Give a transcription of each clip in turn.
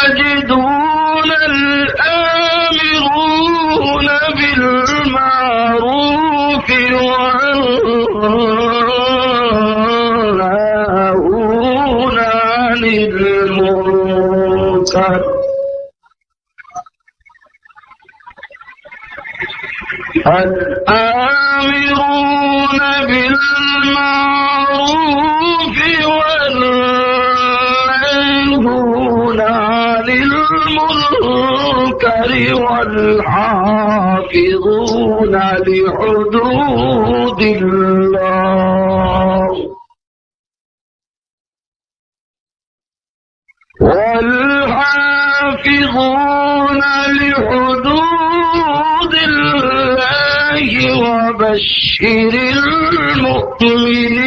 الساجدون الآمرون بالمعروف والناهون عن المنكر الآمرون بالمعروف والناهون عن المنكر والحافظون لحدود الله والحافظون لحدود الله وبشر المؤمنين.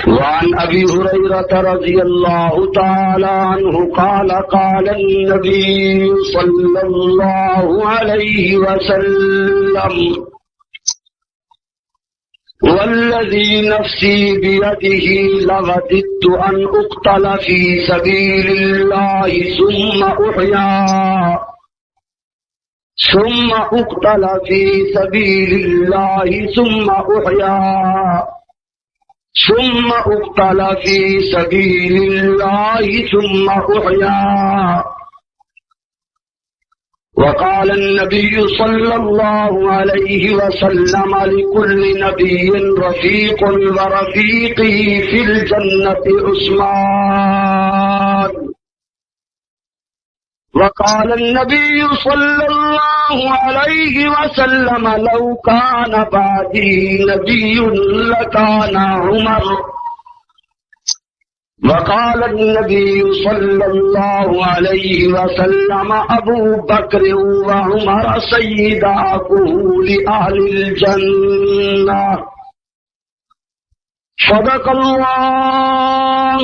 وعن أبي هريرة رضي الله تعالى عنه قال قال النبي صلى الله عليه وسلم والذي نفسي بيده لوددت أن أقتل في سبيل الله ثم أقتل في سبيل الله ثم أحيا ثم أقتل في سبيل الله ثم أحيا. وقال النبي صلى الله عليه وسلم لكل نبي رفيق ورفيقي في الجنة عثمان. وقال النبي صلى الله عليه وسلم لو كان بعدي نبي لكان عمر. وقال النبي صلى الله عليه وسلم أبو بكر وعمر سيدا كهول أهل الجنة. صدق الله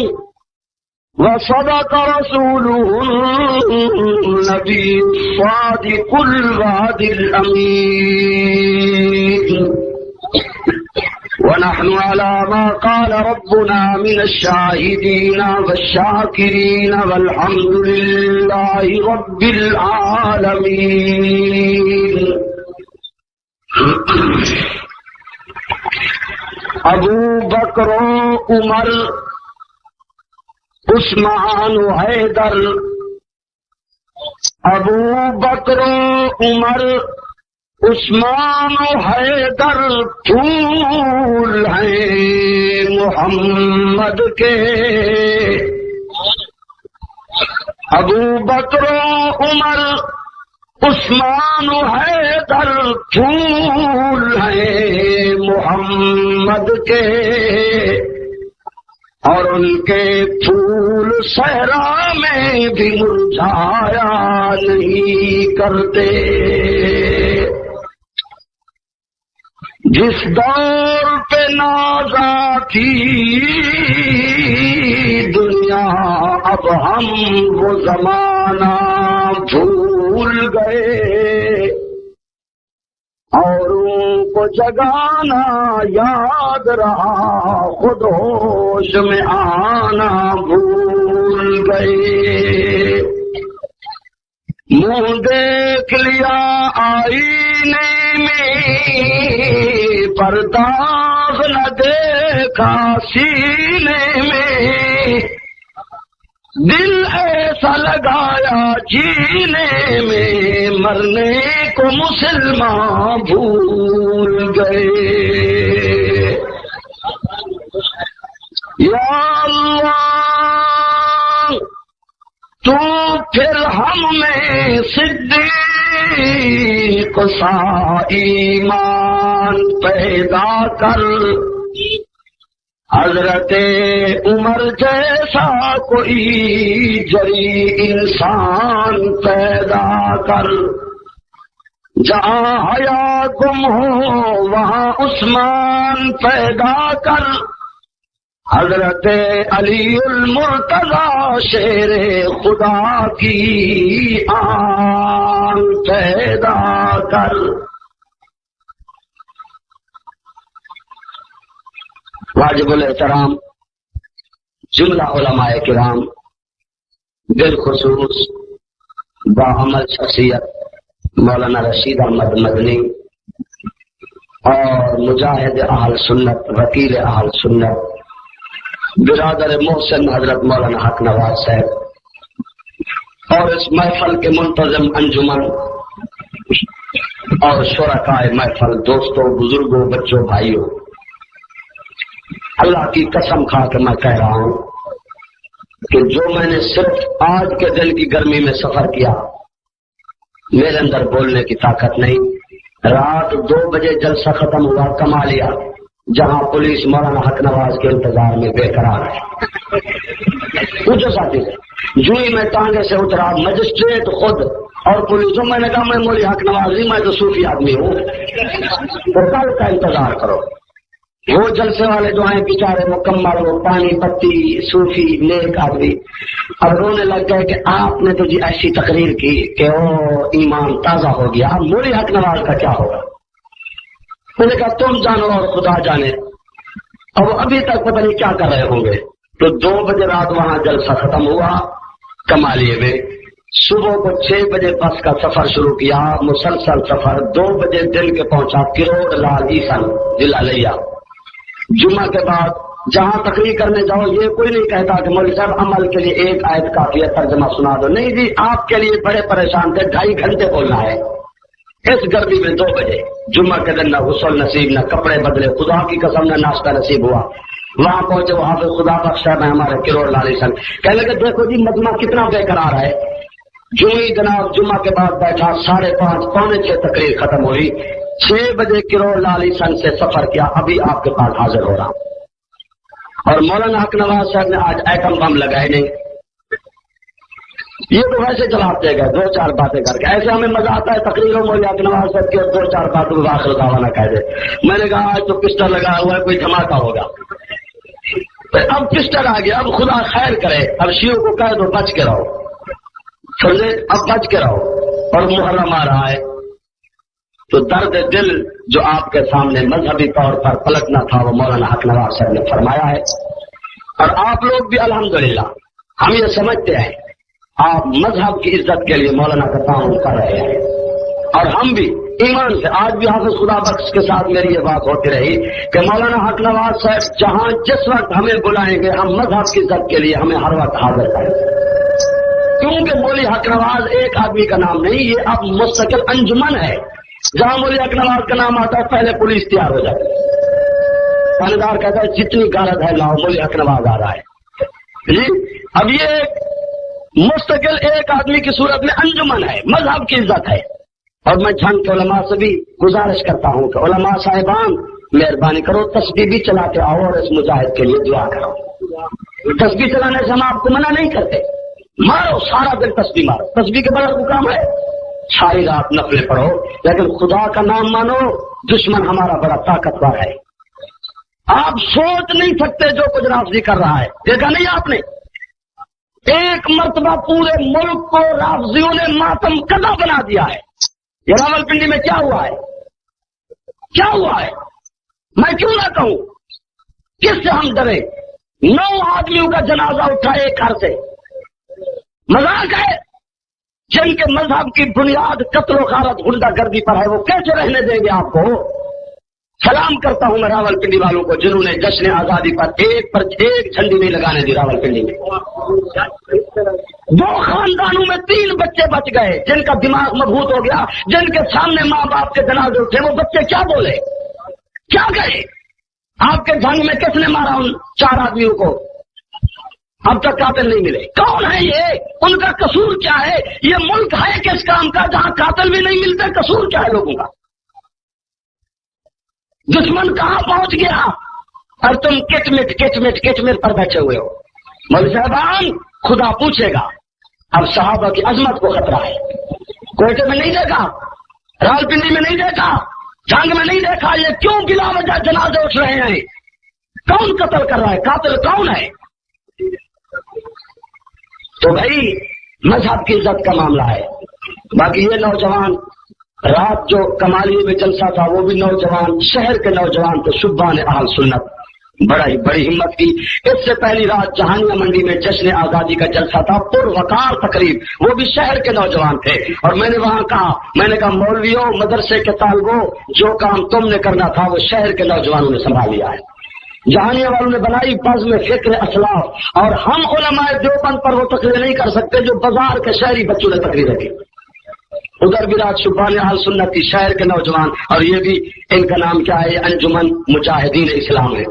وصدق رسوله النبي الصادق الوعد الأمين. ونحن على ما قال ربنا من الشاهدين والشاكرين والحمد لله رب العالمين. ابو بکر عمر عثمان حیدر. ابو بکر عمر عثمان حیدر پھول ہیں محمد کے. ابو بکر عمر عثمان حیدر پھول ہیں محمد کے. اور ان کے پھول صحرا میں بھی مرجھایا نہیں کرتے. جس دور پہ نازا تھی دنیا اب ہم وہ زمانہ بھول گئے. اوروں کو جگانا یاد رہا خود ہوش میں آنا بھول گئے. منہ دیکھ لیا آئینے میں پر داغ نہ دیکھا سینے میں. دل ایسا لگایا جینے میں مرنے کو مسلمان بھول گئے. یا اللہ تو پھر ہم میں صدیق سا ایمان پیدا کر. حضرت عمر جیسا کوئی جری انسان پیدا کر. جہاں حیا گم ہو وہاں عثمان پیدا کر. حضرت علی المرتضی شیر خدا کی آن پیدا کر. واجب الاحترام جملہ علماء کرام، بالخصوص باعمل شخصیت مولانا رشید احمد مدنی اور مجاہد اہل سنت، وکیل اہل سنت، برادر محسن حضرت مولانا حق نواز صاحب، اور اس محفل کے منتظم انجمن اور شرکائے محفل، دوستوں، بزرگوں، بچوں، بھائیوں، اللہ کی قسم کھا کے میں کہہ رہا ہوں کہ جو میں نے صرف آج کے دن کی گرمی میں سفر کیا، میرے اندر بولنے کی طاقت نہیں۔ رات 2 بجے جلسہ ختم ہوا کمالیا، جہاں پولیس مولانا حق نواز کے انتظار میں بے قرار ہے۔ پوچھو ساتھی سے، جو ہی میں ٹانگے سے اترا، مجسٹریٹ خود اور پولیسوں، میں نے کہا میں مولوی حق نواز نہیں، میں تو صوفی آدمی ہوں، تو کل کا انتظار کرو۔ وہ جلسے والے جو ہیں بیچارے مکمل، وہ پانی پتی صوفی نیک آدمی، اب رونے لگ گئے کہ آپ نے تو جی ایسی تقریر کی کہ وہ ایمان تازہ ہو گیا، مولوی حق نواز کا کیا ہوگا؟ میں نے کہا تم جانو اور خدا جانے، اور وہ ابھی تک پتہ نہیں کیا کر رہے ہوں گے۔ تو 2 بجے رات وہاں جلسہ ختم ہوا کمالیے میں، صبح کو 6 بجے بس کا سفر شروع کیا، مسلسل سفر، 2 بجے دن کے پہنچا کروڑ لال عیسن ضلع لیا۔ جمعہ کے بعد جہاں تقریر کرنے جاؤ، یہ کوئی نہیں کہتا کہ مولوی صاحب عمل کے لیے 1 آیت کافی ہے، ترجمہ سنا دو، نہیں جی، آپ کے لیے بڑے پریشان تھے، 2.5 گھنٹے بولنا ہے اس گرمی میں۔ 2 بجے جمعہ کے دن نہ غسل نصیب، نہ کپڑے بدلے، خدا کی قسم نہ ناشتہ نصیب ہوا۔ وہاں پہنچے، وہاں پہ خدا بخش صاحب ہیں ہمارے کروڑ لال سن، کہنے لگے دیکھو جی مجمع کتنا بے قرار ہے۔ جو ہی جناب جمعہ کے بعد بیٹھا، 5:30 پونے 6 تقریر ختم ہوئی، 6 بجے کروڑ لال سن سے سفر کیا، ابھی آپ کے پاس حاضر ہو رہا ہوں۔ اور مولانا حق نواز صاحب نے آج ایٹم بم لگائے نہیں، یہ تو ویسے چلاتے گئے 2-4 باتیں کر کے، ایسے ہمیں مزہ آتا ہے تقریروں میں حق نواز صاحب کے 2-4 باتوں میں آخر دعوانا کہہ دے۔ میں نے کہا آج تو پسٹل لگا ہوا ہے، کوئی دھماکہ ہوگا۔ اب پسٹل آ گیا، اب خدا خیر کرے، اب شیعوں کو کہہ دو بچ کے رہو، سمجھے، اب بچ کے رہو، اور محرم آ رہا ہے۔ تو درد دل جو آپ کے سامنے مذہبی طور پر پلٹنا تھا، وہ مولانا حق نواز صاحب نے فرمایا ہے، اور آپ لوگ بھی الحمدللہ ہم یہ سمجھتے ہیں آپ مذہب کی عزت کے لیے مولانا کا تعاون کر رہے ہیں، اور ہم بھی ایمان سے آج بھی حافظ خدا بخش کے ساتھ میری یہ بات ہوتی رہی کہ مولانا حق نواز صاحب جہاں جس وقت ہمیں بلائیں گے، ہم مذہب کی عزت کے لیے ہمیں ہر وقت حاضر کریں گے، کیونکہ مولوی حق نواز ایک آدمی کا نام نہیں، یہ اب مستقل انجمن ہے۔ جہاں مولوی حق نواز کا نام آتا ہے پہلے پولیس تیار ہو جاتی ہے، تھانے دار کہتا ہے جتنی غارت ہے لاؤ، مولوی حق نواز آ رہا ہے جی۔ اب یہ مستقل ایک آدمی کی صورت میں انجمن ہے، مذہب کی عزت ہے۔ اور میں جھنگ کے علماء سے بھی گزارش کرتا ہوں کہ علماء صاحبان مہربانی کرو، تسبیح بھی چلاتے آؤ اور اس مجاہد کے لیے دعا کرو۔ تسبیح چلانے سے ہم آپ کو منع نہیں کرتے، مارو سارا دن تسبیح مارو، تسبیح کے بغیر کام ہے، ساری رات نفلیں پڑھو، لیکن خدا کا نام مانو۔ دشمن ہمارا بڑا طاقتور ہے، آپ سوچ نہیں سکتے جو کچھ رافضی کر رہا ہے، دیکھا نہیں آپ نے؟ ایک مرتبہ پورے ملک کو رافضیوں نے ماتم کدا بنا دیا ہے۔ یہ راول پنڈی میں کیا ہوا ہے؟ کیا ہوا ہے؟ میں کیوں نہ کہوں؟ کس سے ہم ڈرے؟ 9 آدمیوں کا جنازہ اٹھا ایک گھر سے، مذاق ہے؟ جن کے مذہب کی بنیاد قتل و غارت غنڈہ گردی پر ہے، وہ کیسے رہنے دیں گے آپ کو؟ سلام کرتا ہوں میں راول پنڈی والوں کو جنہوں نے جشن آزادی پر ایک جھنڈی نہیں لگانے دی راول پنڈی میں۔ 2 خاندانوں میں 3 بچے بچ گئے جن کا دماغ مضبوط ہو گیا، جن کے سامنے ماں باپ کے جنازے اٹھے، وہ بچے کیا بولے، کیا کہے؟ آپ کے جنگ میں کس نے مارا ان 4 آدمیوں کو؟ اب تک قاتل نہیں ملے، کون ہے یہ؟ ان کا قصور کیا ہے؟ یہ ملک ہے کس کام کا جہاں قاتل بھی نہیں ملتے؟ قصور کیا ہے لوگوں کا؟ دشمن کہاں پہنچ گیا اور تم کچ مٹ پر بیٹھے ہوئے ہو؟ مولوی صاحبان خدا پوچھے گا۔ اب صحابہ کی عظمت کو خطرہ ہے، کوئٹے میں نہیں دیکھا، راولپنڈی میں نہیں دیکھا، جنگ میں نہیں دیکھا، یہ کیوں بلا وجہ جنازے اٹھ رہے ہیں؟ کون قتل کر رہا ہے؟ قاتل کون ہے؟ تو بھائی مذہب کی عزت کا معاملہ ہے۔ باقی یہ نوجوان رات جو کمالیے میں جلسہ تھا، وہ بھی نوجوان، شہر کے نوجوان تو شبان اہل سنت، بڑی ہمت کی. اس سے پہلی رات جہانیہ منڈی میں جشن آزادی کا جلسہ تھا، پروقار تقریب، وہ بھی شہر کے نوجوان تھے. اور میں نے وہاں کہا مولویوں، مدرسے کے طالبوں، جو کام تم نے کرنا تھا وہ شہر کے نوجوانوں نے سنبھال لیا ہے. جہانیہ والوں نے بنائی بزم فکر اسلاف، اور ہم علماء دیوبند پر وہ تقریر نہیں کر سکتے جو بازار کے شہری بچوں نے تقریر کی. ادھر بھی رات شبان اہل سنت کی، شہر کے نوجوان، اور یہ بھی ان کا نام کیا ہے، انجمن مجاہدین اسلام ہے.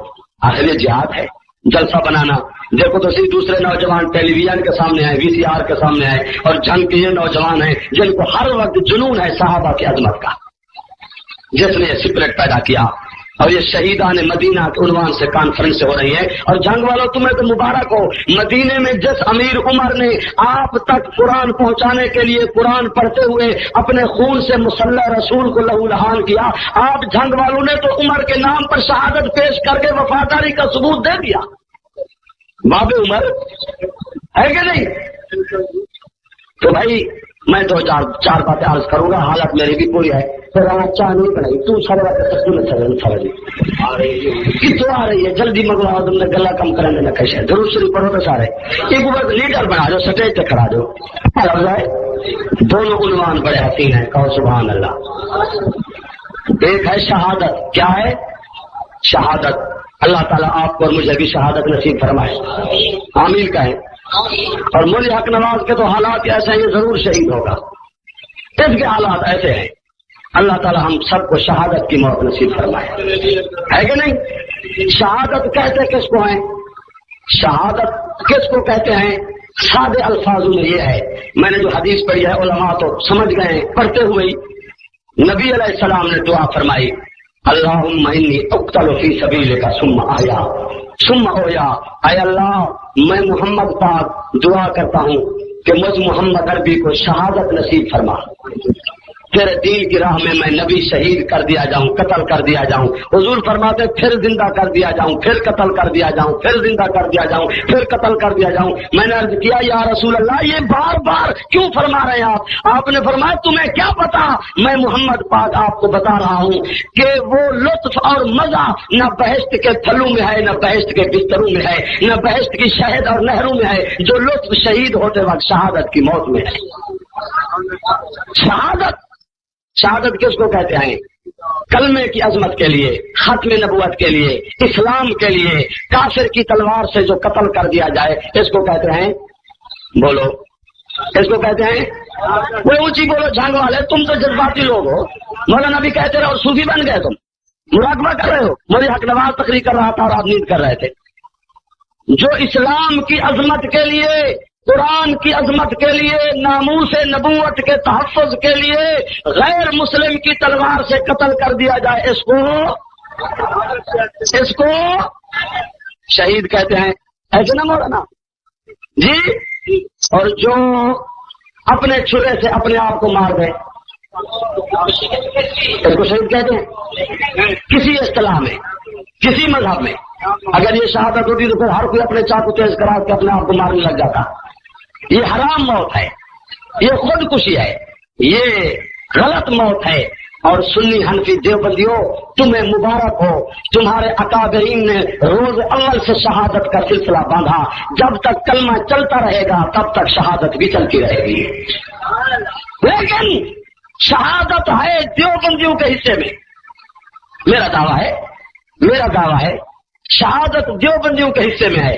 آخر یہ جہاد ہے، جلسہ بنانا. دیکھو تو صحیح دوسرے نوجوان ٹیلی ویژن کے سامنے آئے، وی سی آر کے سامنے آئے، اور جنگ کے یہ نوجوان ہیں جن کو ہر وقت جنون ہے صحابہ کی عظمت کا، جس نے سپرٹ پیدا کیا. اور یہ شہیدان مدینہ کے عنوان سے کانفرنس ہو رہی ہے. اور جنگ والوں تمہیں تو مبارک ہو، مدینے میں جس امیر عمر نے آپ تک قرآن پہنچانے کے لیے قرآن پڑھتے ہوئے اپنے خون سے مسلح رسول کو لہو لہان کیا، آپ جنگ والوں نے تو عمر کے نام پر شہادت پیش کر کے وفاداری کا ثبوت دے دیا. باب عمر ہے کہ نہیں؟ تو بھائی میں دو چار باتیں عرض کروں گا، حالت میری بھی پوری ہے. پھر چاہ نہیں بنائی تو سارے کتوں آ رہی ہے، جلدی منگواؤ، تم نے گلا کم کرنے لگا شاید. ضرور شروع کرو تو سارے ایک بار لیڈر بنا دو، سٹیج پہ کھڑا دو. دونوں عنوان بڑے حسین ہیں، کہو سبحان اللہ. ایک ہے شہادت. کیا ہے؟ شہادت. اللہ تعالیٰ آپ کو اور مجھے بھی شہادت نصیب فرمائے، آمین کہیں. اور مولی حق نواز کے تو حالات ایسے ہیں، یہ ضرور شہید ہوگا. اس کے حالات ایسے ہیں، اللہ تعالیٰ ہم سب کو شہادت کی موت نصیب فرمائے، ہے کہ نہیں؟ شہادت کہتے کس کو ہیں؟ شہادت کس کو کہتے ہیں؟ سادے الفاظوں میں یہ ہے، میں نے جو حدیث پڑھی ہے علماء تو سمجھ گئے ہیں پڑھتے ہوئے. نبی علیہ السلام نے دعا فرمائی، اللہم انی اقتل فی سبیلک ثم احیا ثم احیا. اے اللہ میں محمد پاک دعا کرتا ہوں کہ مجھ محمد عربی کو شہادت نصیب فرما، تیرے دین کی راہ میں میں نبی شہید کر دیا جاؤں، قتل کر دیا جاؤں. حضور فرماتے پھر زندہ کر دیا جاؤں، پھر قتل کر دیا جاؤں، پھر زندہ کر دیا جاؤں، پھر قتل کر دیا جاؤں. میں نے عرض کیا یا رسول اللہ یہ بار بار کیوں فرما رہے ہیں آپ؟ آپ نے فرمایا تمہیں کیا پتا، میں محمد پاک آپ کو بتا رہا ہوں کہ وہ لطف اور مزہ نہ بہشت کے پھلوں میں ہے، نہ بہشت کے بستروں میں ہے، نہ بہشت کی شہد اور نہروں میں ہے، جو لطف شہید ہوتے وقت شہادت کی موت میں ہے. شہادت کس کو کہتے ہیں؟ کلمے کی عظمت کے لیے، ختم نبوت کے لیے، اسلام کے لیے کافر کی تلوار سے جو قتل کر دیا جائے اس کو کہتے ہیں، بولو اس کو کہتے ہیں. وہ اونچی بولو جھنگ والے، تم تو جذباتی لوگ ہو. مولانا بھی کہتے رہو، صوفی بن گئے، تم مراقبہ کر رہے ہو. مجھے حق نواز تقریر کر رہا تھا اور آپ نیند کر رہے تھے. جو اسلام کی عظمت کے لیے، قرآن کی عظمت کے لیے، ناموس نبوت کے تحفظ کے لیے غیر مسلم کی تلوار سے قتل کر دیا جائے، اس کو شہید کہتے ہیں. ایسے نہ مولانا جی. اور جو اپنے چھرے سے اپنے آپ کو مار دے اس کو شہید کہتے ہیں. کسی اصطلاح میں، کسی مذہب میں اگر یہ شہادت ہوتی تو پھر ہر کوئی اپنے چاقو تیز کرا کے اپنے آپ کو مارنے لگ جاتا. یہ حرام موت ہے، یہ خودکشی ہے، یہ غلط موت ہے. اور سنی حنفی دیوبندیوں تمہیں مبارک ہو، تمہارے اکابرین نے روز اول سے شہادت کا سلسلہ باندھا. جب تک کلمہ چلتا رہے گا تب تک شہادت بھی چلتی رہے گی. لیکن شہادت ہے دیوبندیوں کے حصے میں. میرا دعویٰ ہے شہادت دیوبندیوں کے حصے میں ہے.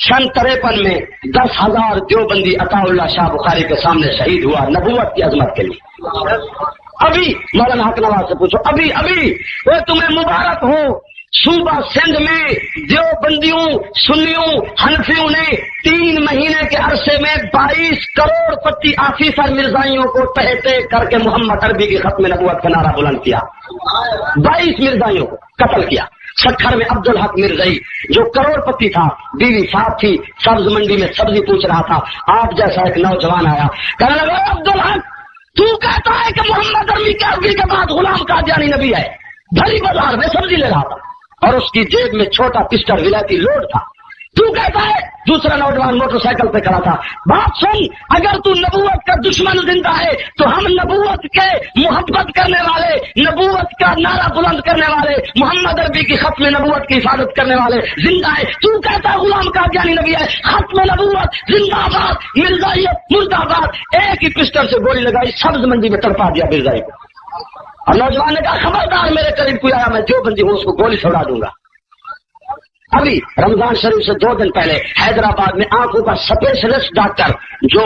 سن 53 میں 10,000 دیوبندی عطا اللہ شاہ بخاری کے سامنے شہید ہوا نبوت کی عظمت کے لیے. ابھی مولانا حق نواز سے پوچھو، ابھی وہ تمہیں مبارک ہو. صوبہ سندھ میں دیوبندیوں، سنیوں، حنفیوں نے 3 مہینے کے عرصے میں 22 کروڑ پتی آفیسر مرزائیوں کو تہتے کر کے محمد عربی کی ختم نبوت کا نعرہ بلند کیا. 22 مرزائیوں کو قتل کیا. سکھر میں عبدالحق مرزائی جو کروڑ پتی تھا، بیوی ساتھ تھی، سبز منڈی میں سبزی پوچھ رہا تھا. آپ جیسا ایک نوجوان آیا، کہنے لگا عبدالحق تو کہتا ہے کہ محمد عربی کے بعد غلام قادیانی نبی ہے. بھری بازار میں سبزی لے رہا تھا اور اس کی جیب میں چھوٹا پسٹل ولایتی لوڈ تھا. تو کہتا ہے، دوسرا نوجوان موٹر سائیکل پہ کھڑا تھا، بات سن، اگر تو نبوت کا دشمن زندہ ہے تو ہم نبوت کے محبت کرنے والے نبوت کا نعرہ بلند کرنے والے، محمد عربی کی ختم نبوت کی حفاظت کرنے والے زندہ ہے، تو کہتا ہے غلام قادیانی نبی ہے، ختم نبوت زندہ باد، مرزائیت مرد آباد۔ ایک ہی پسٹل سے گولی لگائی، سبز منڈی میں تڑپا دیا مرزائی کو، اور نوجوان نے کہا خبردار میرے قریب کوئی آیا میں جو بندی ہوں اس کو گولی چھوڑا دوں گا۔ ابھی رمضان شریف سے 2 دن پہلے حیدرآباد میں آنکھوں کا اسپیشلسٹ ڈاکٹر جو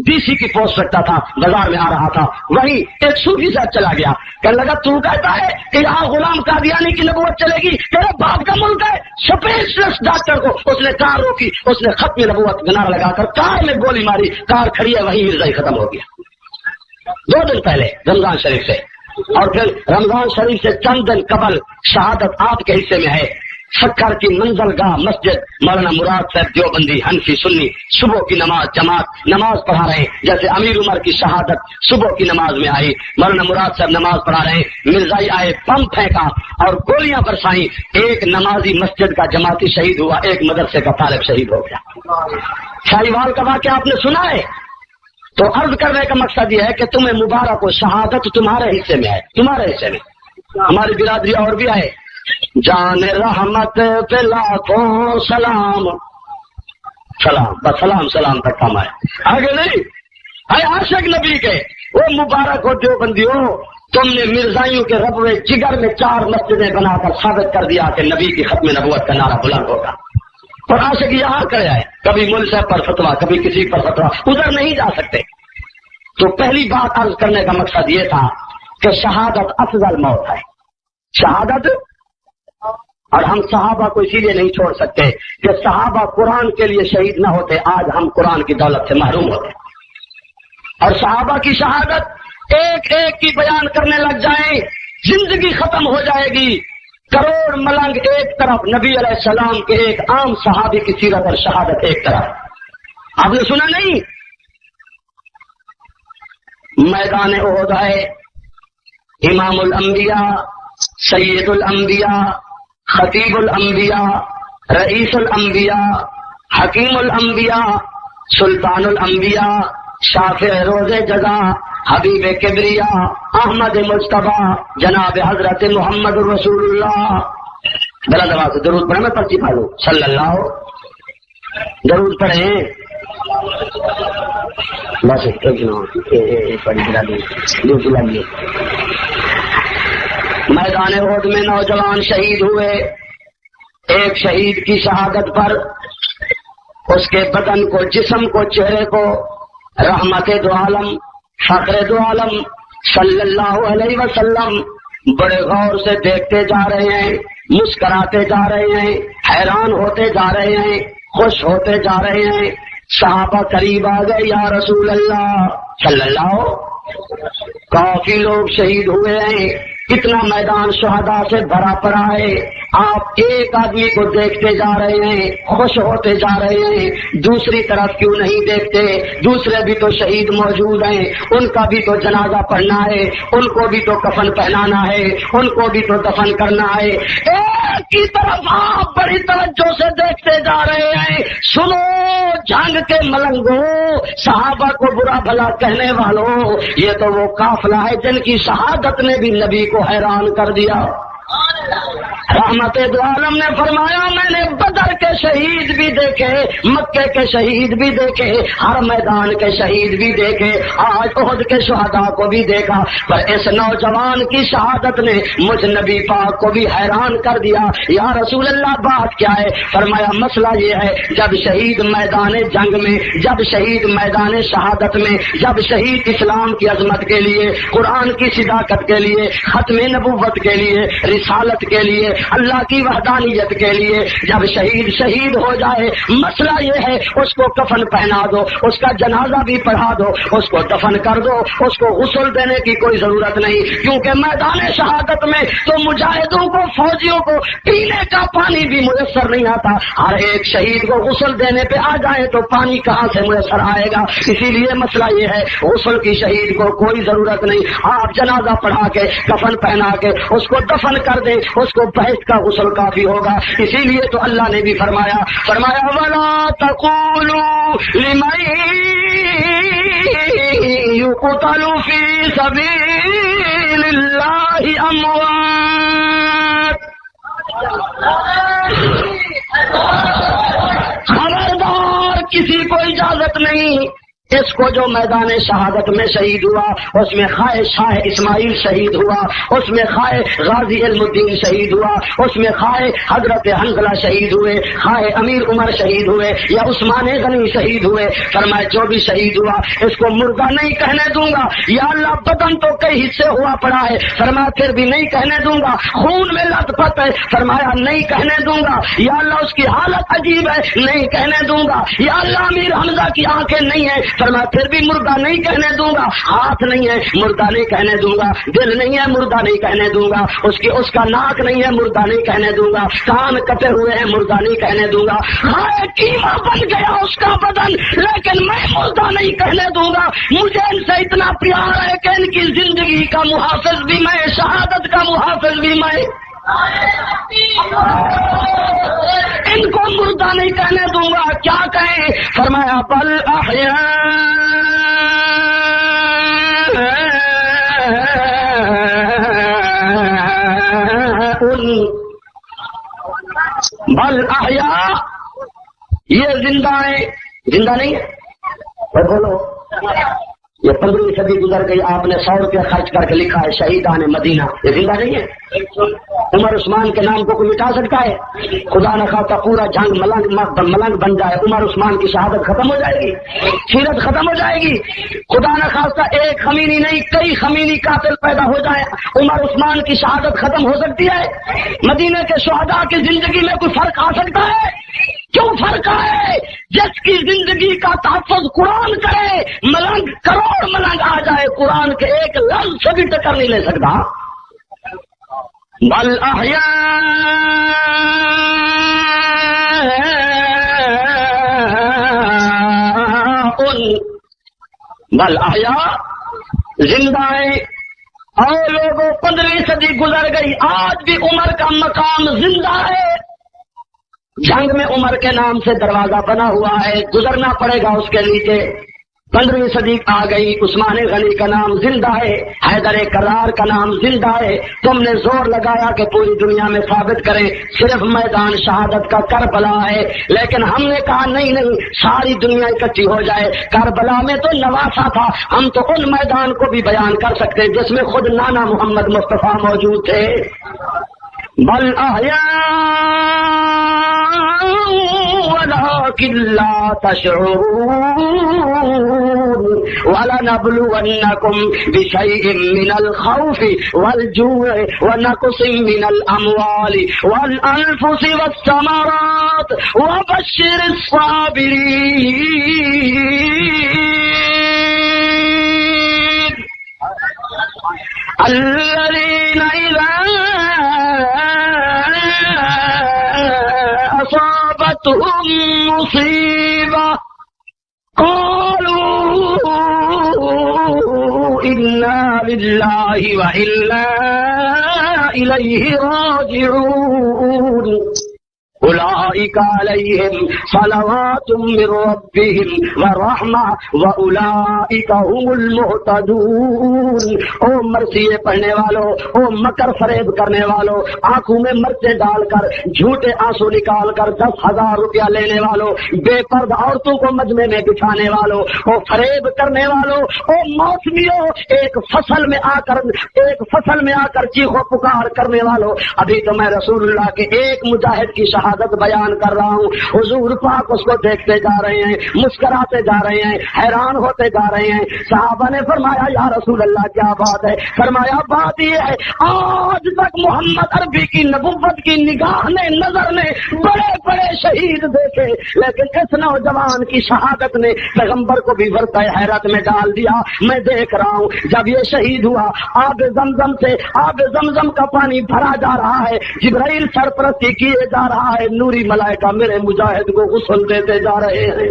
ڈی سی کی پوسٹ رکھتا تھا بازار میں آ رہا تھا، وہی ایک صوفی صاحب چلا گیا، کہنے لگا تو کہتا ہے کہ یہاں غلام قادیانی کی نبوت چلے گی، تیرے باپ کا ملک ہے۔ اسپیشلسٹ ڈاکٹر کو اس نے کار روکی، اس نے ختم نبوت کا نعرہ لگا کر کار میں گولی ماری، کار کھڑی ہے، وہی مرزائی ختم ہو گیا 2 دن پہلے رمضان شریف سے۔ اور پھر رمضان شریف سے چند دن قبل شہادت آپ کے حصے میں ہے، سکر کی منزل گاہ مسجد مولانا مراد صاحب دیوبندی حنفی سنی صبح کی نماز جماعت نماز پڑھا رہے ہیں، جیسے امیر عمر کی شہادت صبح کی نماز میں آئی، مولانا مراد صاحب نماز پڑھا رہے ہیں، مرزائی آئے، بم پھینکا اور گولیاں برسائیں، ایک نمازی مسجد کا جماعتی شہید ہوا، ایک مدرسے کا طالب شہید ہو گیا۔ شاہیوال کا واقعہ آپ نے سنا ہے؟ تو عرض کرنے کا مقصد یہ ہے کہ تمہیں مبارک ہو، شہادت تمہارے حصے میں ہے، تمہارے حصے میں۔ ہماری برادری اور بھی آئے، جان رحمت پہ لاکھوں سلام، سلام بس سلام سلام تک کام ہے، آگے نہیں۔ اے عاشق نبی کے، وہ مبارک ہو دیوبندیوں، تم نے مرزائیوں کے ربوے جگر میں 4 مسجدیں بنا کر ثابت کر دیا کہ نبی کی ختم نبوت کا نعرہ بلند ہوگا، اور عاشق یہاں کھڑے آئے، کبھی مول صاحب پر فتوا، کبھی کسی پر فتوا، ادھر نہیں جا سکتے۔ تو پہلی بات عرض کرنے کا مقصد یہ تھا کہ شہادت افضل موت ہے، شہادت، اور ہم صحابہ کو اسی لیے نہیں چھوڑ سکتے کہ صحابہ قرآن کے لیے شہید نہ ہوتے، آج ہم قرآن کی دولت سے محروم ہوتے، اور صحابہ کی شہادت ایک ایک کی بیان کرنے لگ جائیں زندگی ختم ہو جائے گی۔ کروڑ ملنگ ایک طرف، نبی علیہ السلام کے ایک عام صحابی کی سیرت اور شہادت ایک طرف، آپ نے سنا نہیں؟ میدان احد ہے، امام الانبیاء، سید الانبیاء، خطیب الانبیاء، رئیس الانبیاء، حکیم الانبیاء، سلطان الانبیاء، شافع روز جزا، حبیب کبریا، احمد مجتبی، جناب حضرت محمد رسول اللہ۔ بلا دبا سے درود پڑھیں، میں پرچی پا لوں، صلی اللہ، درود پڑھیں بس لگیے۔ میدان احد میں نوجوان شہید ہوئے، ایک شہید کی شہادت پر اس کے بدن کو، جسم کو، چہرے کو رحمت دو عالم، فخر دو عالم صلی اللہ علیہ وسلم بڑے غور سے دیکھتے جا رہے ہیں، مسکراتے جا رہے ہیں، حیران ہوتے جا رہے ہیں، خوش ہوتے جا رہے ہیں۔ صحابہ قریب آ گئے، یا رسول اللہ صلی اللہ، کافی لوگ شہید ہوئے ہیں، اتنا میدان شہداء سے بھرا پڑا ہے، آپ ایک آدمی کو دیکھتے جا رہے ہیں، خوش ہوتے جا رہے ہیں، دوسری طرف کیوں نہیں دیکھتے؟ دوسرے بھی تو شہید موجود ہیں، ان کا بھی تو جنازہ پڑھنا ہے، ان کو بھی تو کفن پہنانا ہے، ان کو بھی تو دفن کرنا ہے، ایک کی طرف آپ بڑی توجہ سے دیکھتے جا رہے ہیں۔ سنو جنگ کے ملنگوں، صحابہ کو برا بھلا کہنے والوں، یہ تو وہ قافلہ ہے جن کی شہادت نے بھی نبی کو حیران کر دیا۔ رحمت دو عالم نے فرمایا، میں نے بدر کے شہید بھی دیکھے، مکے کے شہید بھی دیکھے، ہر میدان کے شہید بھی دیکھے، آج احد کے شہداء کو بھی دیکھا، پر اس نوجوان کی شہادت نے مجھ نبی پاک کو بھی حیران کر دیا۔ یا رسول اللہ بات کیا ہے؟ فرمایا مسئلہ یہ ہے، جب شہید میدان جنگ میں، جب شہید میدان شہادت میں، جب شہید اسلام کی عظمت کے لیے، قرآن کی صداقت کے لیے، ختم نبوت کے لیے، رسالت کے لیے، اللہ کی وحدانیت کے لیے جب شہید ہو جائے، مسئلہ یہ ہے اس کو کفن پہنا دو، اس کا جنازہ بھی پڑھا دو، اس کو دفن کر دو، اس کو غسل دینے کی کوئی ضرورت نہیں، کیونکہ میدان شہادت میں تو مجاہدوں کو، فوجیوں کو پینے کا پانی بھی میسر نہیں آتا، ہر ایک شہید کو غسل دینے پہ آ جائے تو پانی کہاں سے میسر آئے گا؟ اسی لیے مسئلہ یہ ہے، غسل کی شہید کو کوئی ضرورت نہیں، آپ جنازہ پڑھا کے، کفن پہنا کے اس کو دفن کر دیں، اس کو بحث کا غسل کافی ہوگا۔ اسی لیے تو اللہ نے بھی فرمایا وَلَا تَقُولُوا لِمَن يقتل في سبيل الله أموات. خبردار کسی کو اجازت نہیں اس کو جو میدان شہادت میں شہید ہوا اس میں خواہ شاہ اسماعیل شہید ہوا، اس میں خواہ غازی علم الدین شہید ہوا، اس میں خواہ حضرت حنظلہ شہید ہوئے، خواہ امیر عمر شہید ہوئے یا عثمان غنی شہید ہوئے، فرمائے جو بھی شہید ہوا اس کو مردہ نہیں کہنے دوں گا. یا اللہ بدن تو کئی حصے ہوا پڑا ہے، فرمایا پھر بھی نہیں کہنے دوں گا. خون میں لت پت ہے، فرمایا نہیں کہنے دوں گا. یا اللہ اس کی حالت عجیب ہے، نہیں کہنے دوں گا. یا اللہ امیر حمزہ کی آنکھیں نہیں ہے، فرمایا پھر بھی مردہ نہیں کہنے دوں گا. ہاتھ نہیں ہے، مردہ نہیں کہنے دوں گا. دل نہیں ہے، مردہ نہیں کہنے دوں گا. اس کا ناک نہیں ہے، مردہ نہیں کہنے دوں گا. کان کٹے ہوئے ہیں، مردہ نہیں کہنے دوں گا. ہائے قیمہ بن گیا اس کا بدن، لیکن میں مردہ نہیں کہنے دوں گا. مجھے ان سے اتنا پیار ہے کہ ان کی زندگی کا محافظ بھی میں، شہادت کا محافظ بھی میں. ان کو مردہ نہیں کہنے دوں گا. کیا کہیں؟ فرمایا بل احیاء، یہ زندہ ہے، زندہ نہیں ہے. بولو یہ 15ویں صدی گزر گئی، آپ نے 100 روپیہ خرچ کر کے لکھا ہے شہیدان مدینہ، یہ زندہ نہیں ہے. عمر عثمان کے نام کو کوئی مٹا سکتا ہے؟ خدا نہ خواستہ پورا جنگ ملنگ بن جائے، عمر عثمان کی شہادت ختم ہو جائے گی، سیرت ختم ہو جائے گی. خدا نہ خواستہ ایک خمینی نہیں کئی خمینی قاتل پیدا ہو جائے، عمر عثمان کی شہادت ختم ہو سکتی ہے؟ مدینہ کے شہداء کی زندگی میں کوئی فرق آ سکتا ہے؟ کیوں فرق ہے؟ جس کی زندگی کا تحفظ قرآن کرے، ملنگ کروڑ ملنگ آ جائے، قرآن کے ایک لفظ سے بھی ٹکر نہیں لے سکتا. بل احیاء زندہ ہے. اور لوگوں 15ویں صدی گزر گئی، آج بھی عمر کا مقام زندہ ہے. جنگ میں عمر کے نام سے دروازہ بنا ہوا ہے، گزرنا پڑے گا اس کے نیچے. 15ویں صدی آ گئی، عثمان غنی کا نام زندہ ہے، حیدر کرار کا نام زندہ ہے. تم نے زور لگایا کہ پوری دنیا میں ثابت کریں صرف میدان شہادت کا کربلا ہے، لیکن ہم نے کہا نہیں ساری دنیا اکٹھی ہو جائے. کربلا میں تو نواسا تھا، ہم تو ان میدان کو بھی بیان کر سکتے جس میں خود نانا محمد مصطفیٰ موجود تھے. بل احیاء ولكن لا تشعرون ولنبلونكم بشيء من الخوف والجوع ونقص من الأموال والأنفس والثمرات وبشر الصابرين الذين إذا أصابتهم مصيبة قالوا إنا لله وإنا إليه راجعون أولئك عليهم صلوات من ربهم ورحمة وأولئك هم المهتدون. او مرثیے پڑھنے والوں، او مکر فریب کرنے والوں، آنکھوں میں مرچیں ڈال کر جھوٹے آنسو نکال کر 10,000 روپیہ لینے والوں، بے پرد عورتوں کو مجمع میں بٹھانے والوں، او فریب کرنے والوں، او موسمیوں، ایک فصل میں آ کر چیخو پکار کرنے والوں. ابھی تو میں رسول اللہ کے ایک مجاہد کی شہادت بیان کر رہا ہوں. حضور پاک اس کو دیکھتے جا رہے ہیں، مسکراتے جا رہے ہیں، حیران ہوتے جا رہے ہیں. صحابہ نے فرمایا یا رسول اللہ کیا بات ہے؟ فرمایا بات یہ ہے آج تک محمد عربی کی نبوت کی نگاہ نے، نظر نے بڑے بڑے شہید دیکھے، لیکن اس نوجوان کی شہادت نے پیغمبر کو بھی ورطہ حیرت میں ڈال دیا. میں دیکھ رہا ہوں جب یہ شہید ہوا، آب زمزم کا پانی بھرا جا رہا ہے، جبرائیل سرپرستی کیے جا رہا ہے، نوری ملائکہ میرے مجاہد کو غسل دیتے جا رہے ہیں.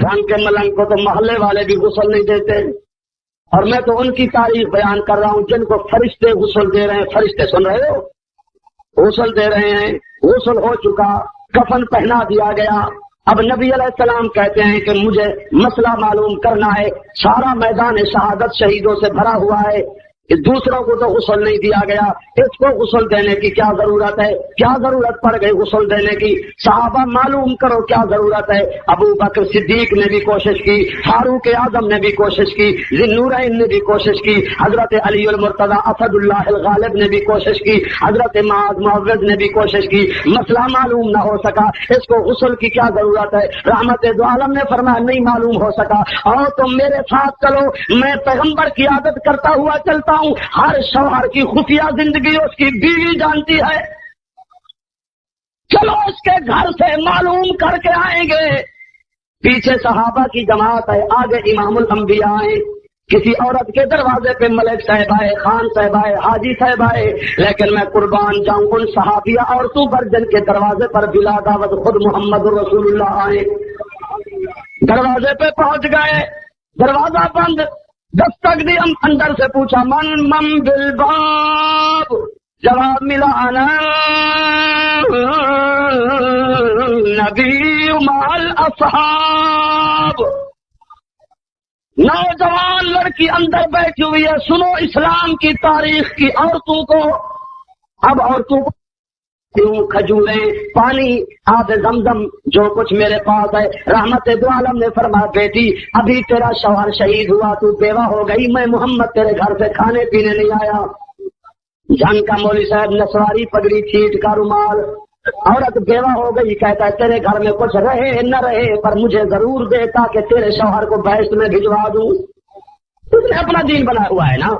جنگ کے ملنگ کو تو محلے والے بھی غسل نہیں دیتے، اور میں تو ان کی تاریخ بیان کر رہا ہوں جن کو فرشتے غسل دے رہے ہیں. فرشتے سن رہے ہو؟ غسل دے رہے ہیں، غسل ہو چکا، کفن پہنا دیا گیا. اب نبی علیہ السلام کہتے ہیں کہ مجھے مسئلہ معلوم کرنا ہے. سارا میدان شہادت شہیدوں سے بھرا ہوا ہے، دوسروں کو تو غسل نہیں دیا گیا، اس کو غسل دینے کی کیا ضرورت ہے؟ کیا ضرورت پڑ گئی غسل دینے کی؟ صحابہ معلوم کرو کیا ضرورت ہے. ابو بکر صدیق نے بھی کوشش کی، فاروق اعظم نے بھی کوشش کی، ذی النورین نے بھی کوشش کی، حضرت علی المرتضی اسد اللہ الغالب نے بھی کوشش کی، حضرت معاذ معوذ نے بھی کوشش کی. مسئلہ معلوم نہ ہو سکا، اس کو غسل کی کیا ضرورت ہے؟ رحمت دو عالم نے فرمایا نہیں معلوم ہو سکا، اور تم میرے ساتھ چلو، میں پیغمبر کی عادت کرتا ہوا چلتا ہوں. ہر شوہر کی خفیہ زندگی اس کی بیوی جانتی ہے، چلو اس کے گھر سے معلوم کر کے آئیں گے. پیچھے صحابہ کی جماعت ہے، آگے امام الانبیاء ہیں. کسی عورت کے دروازے پہ ملک صاحب آئے، خان صاحب آئے، حاجی صاحب آئے، لیکن میں قربان جاؤں ان صحابیہ عورتوں پر جن کے دروازے پر بلا دعوت خود محمد رسول اللہ آئے. دروازے پہ پہنچ گئے، دروازہ بند، دستک دی، ہم اندر سے پوچھا من بالباب، جواب ملا انا نبی مال اصحاب. نوجوان لڑکی اندر بیٹھی ہوئی ہے، سنو اسلام کی تاریخ کی عورتوں کو. اب عورتوں کو کھجوریں، پانی، آب زمزم، جو کچھ میرے پاس ہے. رحمت دو عالم نے فرمایا بیٹی ابھی تیرا شوہر شہید ہوا، تو بیوہ ہو گئی، میں محمد تیرے گھر سے کھانے پینے نہیں آیا. جان کا مولوی صاحب نسواری پگڑی چھیٹ کا رومال، عورت بیوہ ہو گئی، کہتا ہے تیرے گھر میں کچھ رہے نہ رہے پر مجھے ضرور دے تاکہ تیرے شوہر کو بہشت میں بھجوا دوں. اس نے اپنا دین بنا ہوا ہے نا،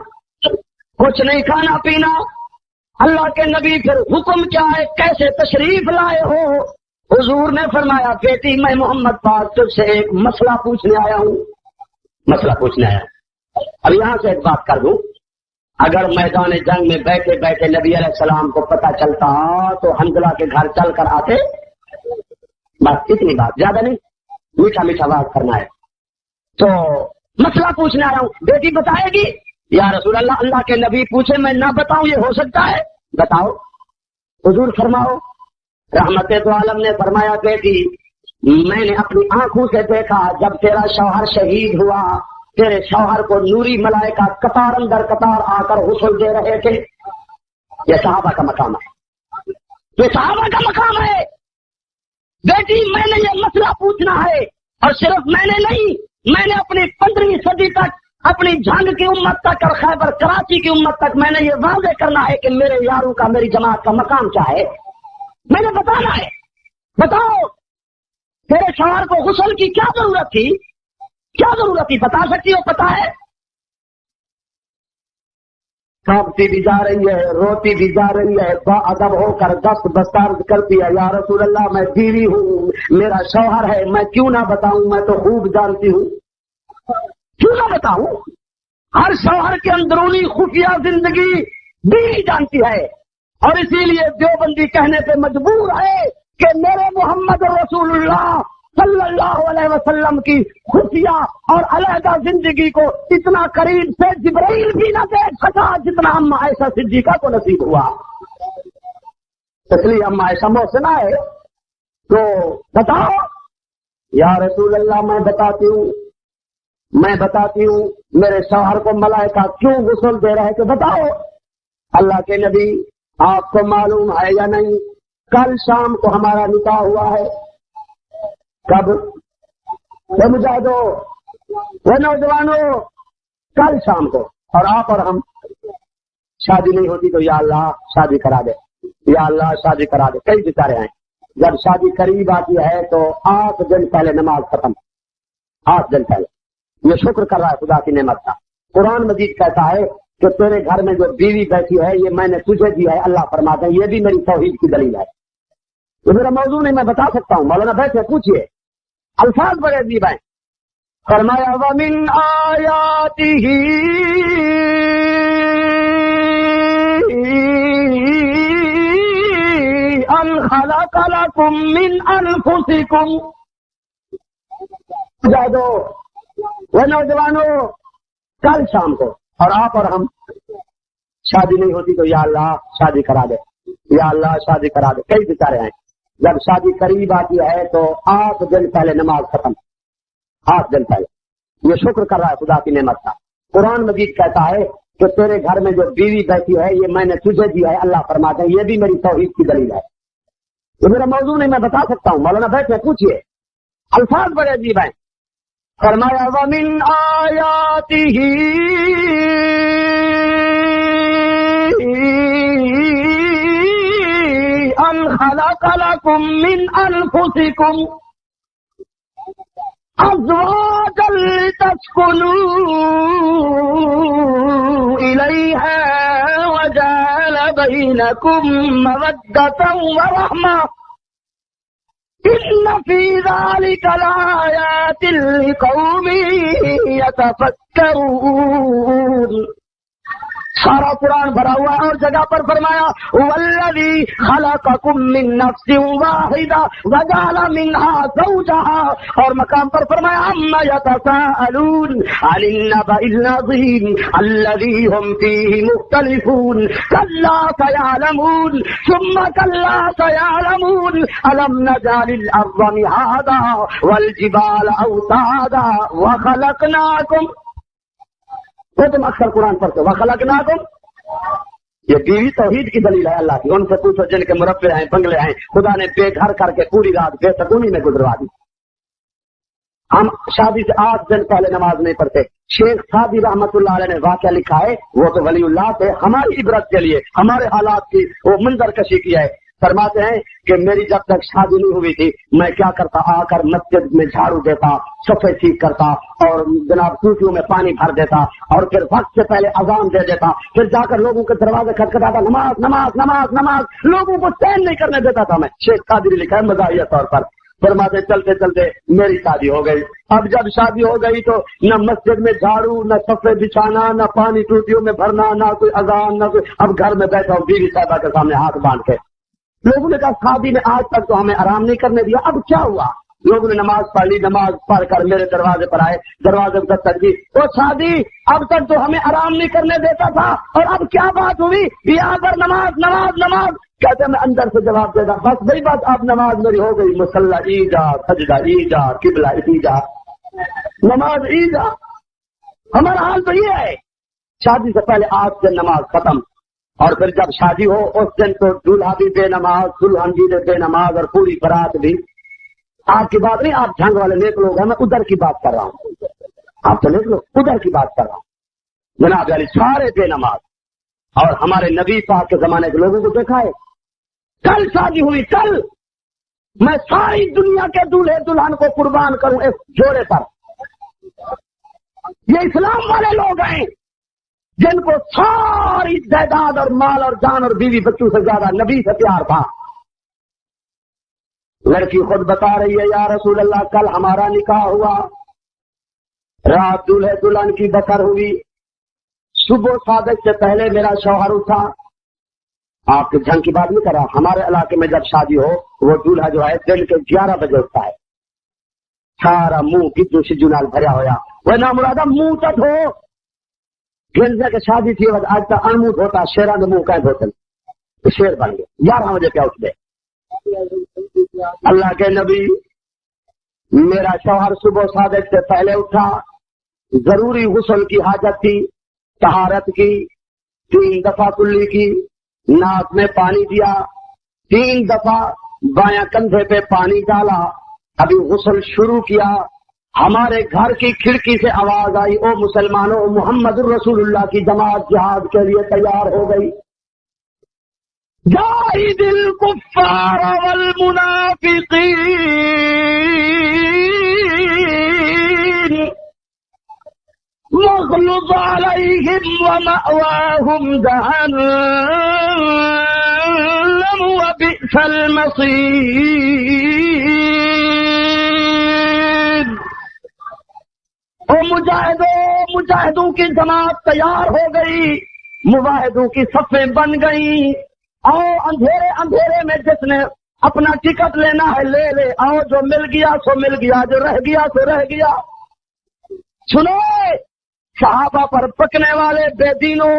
کچھ نہیں کھانا پینا. اللہ کے نبی پھر حکم کیا ہے، کیسے تشریف لائے ہو؟ حضور نے فرمایا بیٹی میں محمد پاک تجھ سے ایک مسئلہ پوچھنے آیا ہوں. مسئلہ پوچھنے آیا. اب یہاں سے ایک بات کر دوں، اگر میدان جنگ میں بیٹھے بیٹھے نبی علیہ السلام کو پتہ چلتا تو حنظلہ کے گھر چل کر آتے. بس اتنی بات، زیادہ نہیں، میٹھا میٹھا بات کرنا ہے. تو مسئلہ پوچھنے آیا ہوں، بیٹی بتائے گی؟ یا رسول اللہ اللہ کے نبی پوچھے میں نہ بتاؤں یہ ہو سکتا ہے؟ بتاؤ. حضور فرماؤ. رحمت دو عالم نے فرمایا بیٹی میں نے اپنی آنکھوں سے دیکھا جب تیرا شوہر شہید ہوا، تیرے شوہر کو نوری ملائکہ قطار اندر قطار آ کر غسل دے رہے تھے. یہ صحابہ کا مقام ہے، یہ صحابہ کا مقام ہے. بیٹی میں نے یہ مسئلہ پوچھنا ہے، اور صرف میں نے نہیں، میں نے اپنی 15ویں صدی تک اپنی جھنگ کی امت تک اور خیبر کراچی کی امت تک میں نے یہ واضح کرنا ہے کہ میرے یاروں کا، میری جماعت کا مقام کیا ہے. میں نے بتانا ہے. بتاؤ تیرے شوہر کو غسل کی کیا ضرورت تھی؟ کیا ضرورت تھی؟ بتا سکتی ہو؟ پتا ہے؟ کھاتی بھی جا رہی ہے، روتی بھی جا رہی ہے، با ادب ہو کر دست بستار کرتی ہے، یا رسول اللہ میں بیوی ہوں، میرا شوہر ہے، میں کیوں نہ بتاؤں؟ میں تو خوب جانتی ہوں، کیوں نہ بتاؤں؟ ہر شوہر کے اندرونی خفیہ زندگی بیوی جانتی ہے، اور اسی لیے دیوبندی کہنے پہ مجبور ہے کہ میرے محمد رسول اللہ صلی اللہ علیہ وسلم کی خفیہ اور علیحدہ زندگی کو اتنا قریب سے جبرائیل بھی نہ دیکھ سکا جتنا اما عائشہ صدیقہ کو نصیب ہوا. اس لیے اما عائشہ محسنہ ہے. تو بتاؤ یا رسول اللہ میں بتاتی ہوں میرے شوہر کو ملائکہ کیوں غسل دے رہے تھے. بتاؤ اللہ کے نبی آپ کو معلوم ہے یا نہیں، کل شام کو ہمارا نکاح ہوا ہے. کب؟ وہ مجاہدو، وہ نوجوانوں، کل شام کو. اور آپ اور ہم، شادی نہیں ہوتی تو یا اللہ شادی کرا دے، یا اللہ شادی کرا دے. کئی بیچارے ہیں جب شادی قریب آتی ہے تو 8 دن پہلے نماز ختم، 8 دن پہلے. یہ شکر کر رہا ہے خدا کی نعمت کا. قرآن مجید کہتا ہے کہ تیرے گھر میں جو بیوی بیٹھی ہے یہ میں نے تجھے دی ہے. اللہ فرماتا ہے یہ بھی میری توحید کی دلیل ہے. یہ میرا موضوع نہیں، میں بتا سکتا ہوں. مولانا بیٹھے پوچھئے، الفاظ بڑے عجیب ہیں. فرمایا وَمِنْ آیَاتِهِ أَنْ خَلَقَ لَكُم مِّنْ أَنفُسِكُمْ. جادو وہ نوجوانوں، کل شام کو اور آپ اور ہم، شادی نہیں ہوتی تو یا اللہ شادی کرا دے. یا اللہ شادی کرا دے. کئی بیچارے ہیں جب شادی قریب آتی ہے تو 8 دن پہلے نماز ختم. 8 دن پہلے. یہ شکر کر رہا ہے خدا کی نعمت کا. قرآن مجید کہتا ہے کہ تیرے گھر میں جو بیوی بیٹھی ہے یہ میں نے تجھے دی ہے. اللہ فرماتا ہے یہ بھی میری توحید کی دلیل ہے. یہ میرا موضوع نہیں, میں بتا سکتا ہوں. مولانا بیٹھے پوچھیے. الفاظ بڑے عجیب ہیں. فرمایا وَمِنْ آیَاتِهِ أَنْ خَلَقَ لَكُم مِّنْ أَنفُسِكُمْ أَزْوَاجًا لِتَسْكُنُوا إِلَيْهَا وَجَعَلَ بَيْنَكُم مَّوَدَّةً وَرَحْمَةً إِنَّ فِي ذَلِكَ لَآيَاتٍ لِقَوْمٍ يَتَفَكَّرُونَ. سارا قرآن بھرا ہوا ہے اور جگہ پر فرمایا والذی خلقکم من نفس واحدہ وجعل منها زوجها, اور مقام پر فرمایا عما یتساءلون عن النبأ العظیم الذی هم فیہ مختلفون کلا سیعلمون ثم کلا سیعلمون الم نجعل الارض مہادا والجبال اوتادا وخلقناکم. وہ تم اکثر قرآن پڑھتے ہو وَخَلَقْنَاكُمْ. یہ بیوی توحید کی دلیل ہے اللہ کی. ان سے پوچھو جن کے مربع ہیں بنگلے ہیں خدا نے بے گھر کر کے پوری رات بے سکونی میں گزروا دی. ہم شادی سے 8 دن پہلے نماز نہیں پڑھتے. شیخ سعدی رحمت اللہ علیہ نے واقعہ لکھا ہے, وہ تو ولی اللہ تھے, ہماری عبرت کے لیے ہمارے حالات کی وہ منظر کشی کی ہے. فرماتے ہیں کہ میری جب تک شادی نہیں ہوئی تھی میں کیا کرتا, آ کر مسجد میں جھاڑو دیتا, صفے ٹھیک کرتا اور جناب ٹوٹیوں میں پانی بھر دیتا اور پھر وقت سے پہلے اذان دے دیتا, پھر جا کر لوگوں کے دروازے کھٹکھٹاتا نماز نماز نماز نماز, لوگوں کو چین نہیں کرنے دیتا تھا میں. شیخ قادری لکھا ہے مزاحیہ طور پر. فرماتے چلتے چلتے میری شادی ہو گئی. اب جب شادی ہو گئی تو نہ مسجد میں جھاڑو, نہ صفے بچھانا, نہ پانی ٹوٹیوں میں بھرنا, نہ کوئی اذان, نہ کوئی. اب گھر میں بیٹھا ہوں بیوی صاحبہ کے سامنے ہاتھ باندھ کے. لوگوں نے کہا شادی میں آج تک تو ہمیں آرام نہیں کرنے دیا, اب کیا ہوا؟ لوگوں نے نماز پڑھ لی, نماز پڑھ کر میرے دروازے پر آئے, دروازے پر دستک دی. وہ شادی اب تک تو ہمیں آرام نہیں کرنے دیتا تھا اور اب کیا بات ہوئی؟ یہاں پر نماز نماز نماز. کہتے میں اندر سے جواب دے گا بس وہی بات, اب نماز میری ہو گئی. مصلی ایجا, سجدہ ایجا, قبلہ ایجا, نماز ایجا. ہمارا حال تو یہ ہے. شادی سے پہلے 8 دن نماز ختم, اور پھر جب شادی ہو اس دن تو دولہا بھی بے نماز, دلہن بھی بے نماز, اور پوری برات بھی. آپ کی بات نہیں, آپ جھنگ والے نیک لوگ ہیں, میں ادھر کی بات کر رہا ہوں. آپ تو نیک لوگ, ادھر کی بات کر رہا ہوں. جناب علی سارے بے نماز. اور ہمارے نبی صاحب کے زمانے کے لوگوں کو دیکھا ہے, کل شادی ہوئی, کل میں ساری دنیا کے دولہے دلہن کو قربان کروں اس جوڑے پر. یہ اسلام والے لوگ ہیں جن کو ساری جائیداد اور مال اور جان اور بیوی بچوں سے زیادہ نبی سے پیار تھا. لڑکی خود بتا رہی ہے یا رسول اللہ کل ہمارا نکاح ہوا, رات دولہے دلہن کی بکر ہوئی, صبح صادق سے پہلے میرا شوہر اٹھا. آپ کے جھنگ کی بات نہیں کر رہا, ہمارے علاقے میں جب شادی ہو وہ دولہا جو ہے دن کے 11 بجے اٹھتا ہے, سارا منہ گدو شجو نال بھرا ہوا. وہ نامرادہ منہ تک ہو گنجا کے شادی تھی آج تک انموت ہوتا, شیران کے منہ کا دھوتے تو شیر بن گئے. 11 بجے کیا اٹھ گئے. اللہ کے نبی میرا شوہر صبح صادق سے پہلے اٹھا, ضروری غسل کی حاجت تھی, طہارت کی, 3 دفعہ کلی کی, ناک میں پانی دیا, 3 دفعہ بایاں کندھے پہ پانی ڈالا, ابھی غسل شروع کیا. ہمارے گھر کی کھڑکی سے آواز آئی او مسلمانوں, محمد الرسول اللہ کی جماعت جہاد کے لیے تیار ہو گئی. جاہد الکفار والمنافقین واغلظ علیہم ومأواہم جہنم وبئس المصیر. او مجاہدوں کی جماعت تیار ہو گئی, مواحدوں کی صفیں بن گئی. آؤ اندھیرے میں جس نے اپنا ٹکٹ لینا ہے لے لے, آؤ جو مل گیا سو مل گیا, جو رہ گیا سو رہ گیا. سنو صحابہ پر پکنے والے بے دینوں,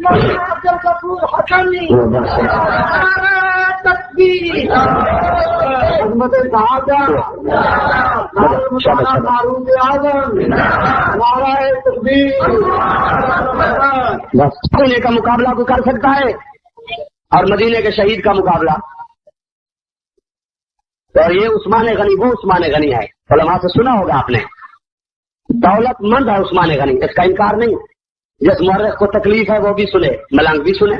مدینے کا مقابلہ کو کر سکتا ہے اور مدینے کے شہید کا مقابلہ؟ اور یہ عثمان غنی وہ عثمان غنی ہے، علماء سے سنا ہوگا آپ نے، دولت مند ہے عثمان غنی، اس کا انکار نہیں۔ جس مورخ کو تکلیف ہے وہ بھی سنے، ملنگ بھی سنے۔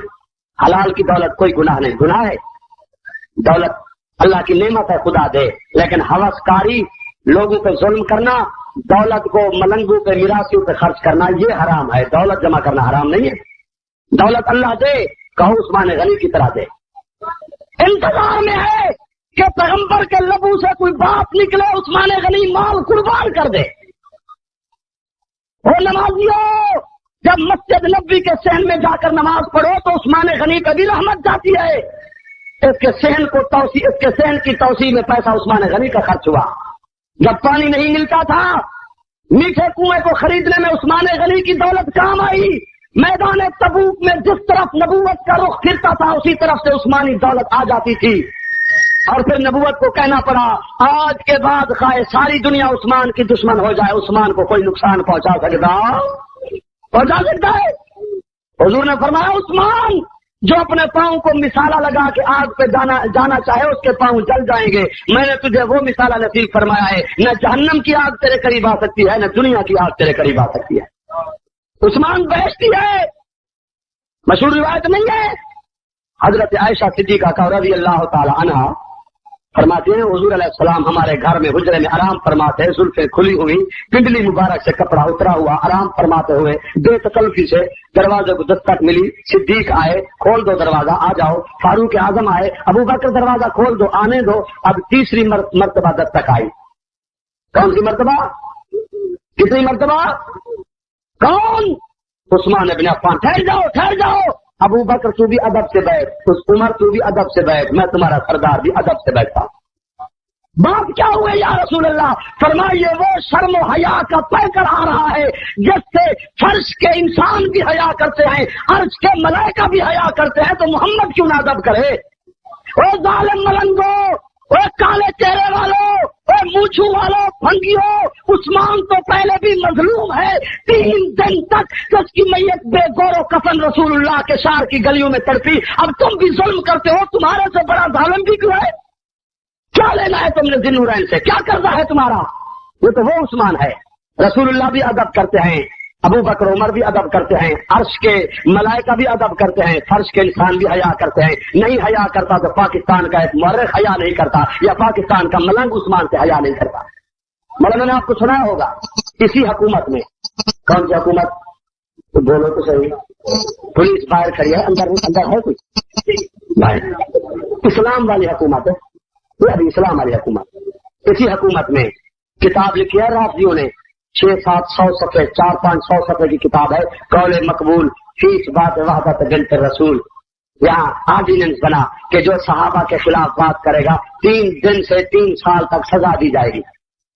حلال کی دولت کوئی گناہ نہیں، گناہ ہے دولت اللہ کی نعمت ہے، خدا دے، لیکن ہوس کاری، لوگوں پہ ظلم کرنا، دولت کو ملنگوں پہ میراثیوں پہ خرچ کرنا یہ حرام ہے۔ دولت جمع کرنا حرام نہیں ہے، دولت اللہ دے، کہو عثمان غنی کی طرح دے۔ انتظار میں ہے کہ پیغمبر کے لبوں سے کوئی بات نکلے، عثمان غنی مال قربان کر دے۔ وہ نمازیوں، جب مسجد نبوی کے صحن میں جا کر نماز پڑھو تو عثمان غنی پہ بھی رحمت جاتی ہے۔ اس کے صحن کی توسیع میں پیسہ عثمان غنی کا خرچ ہوا۔ جب پانی نہیں ملتا تھا، میٹھے کنویں کو خریدنے میں عثمان غنی کی دولت کام آئی۔ میدان تبوک میں جس طرف نبوت کا رخ پھرتا تھا اسی طرف سے عثمانی دولت آ جاتی تھی، اور پھر نبوت کو کہنا پڑا آج کے بعد خواہ ساری دنیا عثمان کی دشمن ہو جائے، عثمان کو کوئی نقصان پہنچا سکتا ہے۔ حضور نے فرمایا عثمان جو اپنے پاؤں کو مثالہ لگا کے آگ پہ جانا چاہے اس کے پاؤں جل جائیں گے۔ میں نے تجھے وہ مثالہ نصیب فرمایا ہے، نہ جہنم کی آگ تیرے قریب آ سکتی ہے، نہ دنیا کی آگ تیرے قریب آ سکتی ہے۔ عثمان بہشتی ہے، مشہور روایت نہیں ہے؟ حضرت عائشہ صدیقہ رضی اللہ تعالی عنہا فرماتے ہیں حضور علیہ السلام ہمارے گھر میں حجرے میں آرام فرماتے، زلفیں کھلی ہوئی، پنڈلی مبارک سے کپڑا اترا ہوا، آرام فرماتے ہوئے بے تکلفی سے دروازے کو دستک ملی۔ صدیق آئے، کھول دو دروازہ، آ جاؤ۔ فاروق اعظم آئے، ابو بکر دروازہ کھول دو، آنے دو۔ اب تیسری مرتبہ دستک آئی۔ کون سی مرتبہ؟ کتنی مرتبہ؟ کون؟ عثمان بن عفان۔ ٹھہر جاؤ ٹھہر جاؤ، ابو بکر تو بھی ادب سے بیٹھ، عمر تو بھی ادب سے بیٹھ، میں تمہارا سردار بھی ادب سے بیٹھتا ہوں۔ بات کیا ہوئے یا رسول اللہ؟ فرمائیے وہ شرم و حیا کا پیکر آ رہا ہے جس سے فرش کے انسان بھی حیا کرتے ہیں، عرش کے ملائکہ بھی حیا کرتے ہیں، تو محمد کیوں نہ ادب کرے؟ وہ ظالم ملنگو، وہ کالے چہرے والوں، وہ مونچھوں والوں، پھنگیوں، عثمان تو پہلے بھی مظلوم ہے۔ 3 دن تک اس کی میت بے گور و کفن رسول اللہ کے شہر کی گلیوں میں تڑپی، اب تم بھی ظلم کرتے ہو، تمہارے سے بڑا ظالم بھی کیوں ہے؟ کیا لینا ہے تم نے ذی النورین سے؟ کیا قرضہ ہے تمہارا؟ یہ تو وہ عثمان ہے۔ رسول اللہ بھی ادب کرتے ہیں، ابو بکر عمر بھی ادب کرتے ہیں، عرش کے ملائکہ بھی ادب کرتے ہیں، فرش کے انسان بھی حیا کرتے ہیں۔ نہیں حیا کرتا تو پاکستان کا ایک مورخ حیا نہیں کرتا، یا پاکستان کا ملنگ عثمان سے حیا نہیں کرتا۔ مولانا نے آپ کو سنا ہوگا اسی حکومت میں، کون سی حکومت؟ تو بولو تو صحیح۔ پولیس باہر کھڑی ہے، اندر ہے کوئی؟ اسلام والی حکومت ہے، یہ ابھی اسلام والی حکومت۔ اسی حکومت میں کتاب لکھی ہے رافضیوں نے، 600-700 صفحے، 400-500 صفحے کی کتاب ہے، قول مقبول فی اثبات وحدت بنت الرسول۔ یہاں آرڈیننس بنا کہ جو صحابہ کے خلاف بات کرے گا 3 دن سے 3 سال تک سزا دی جائے گی۔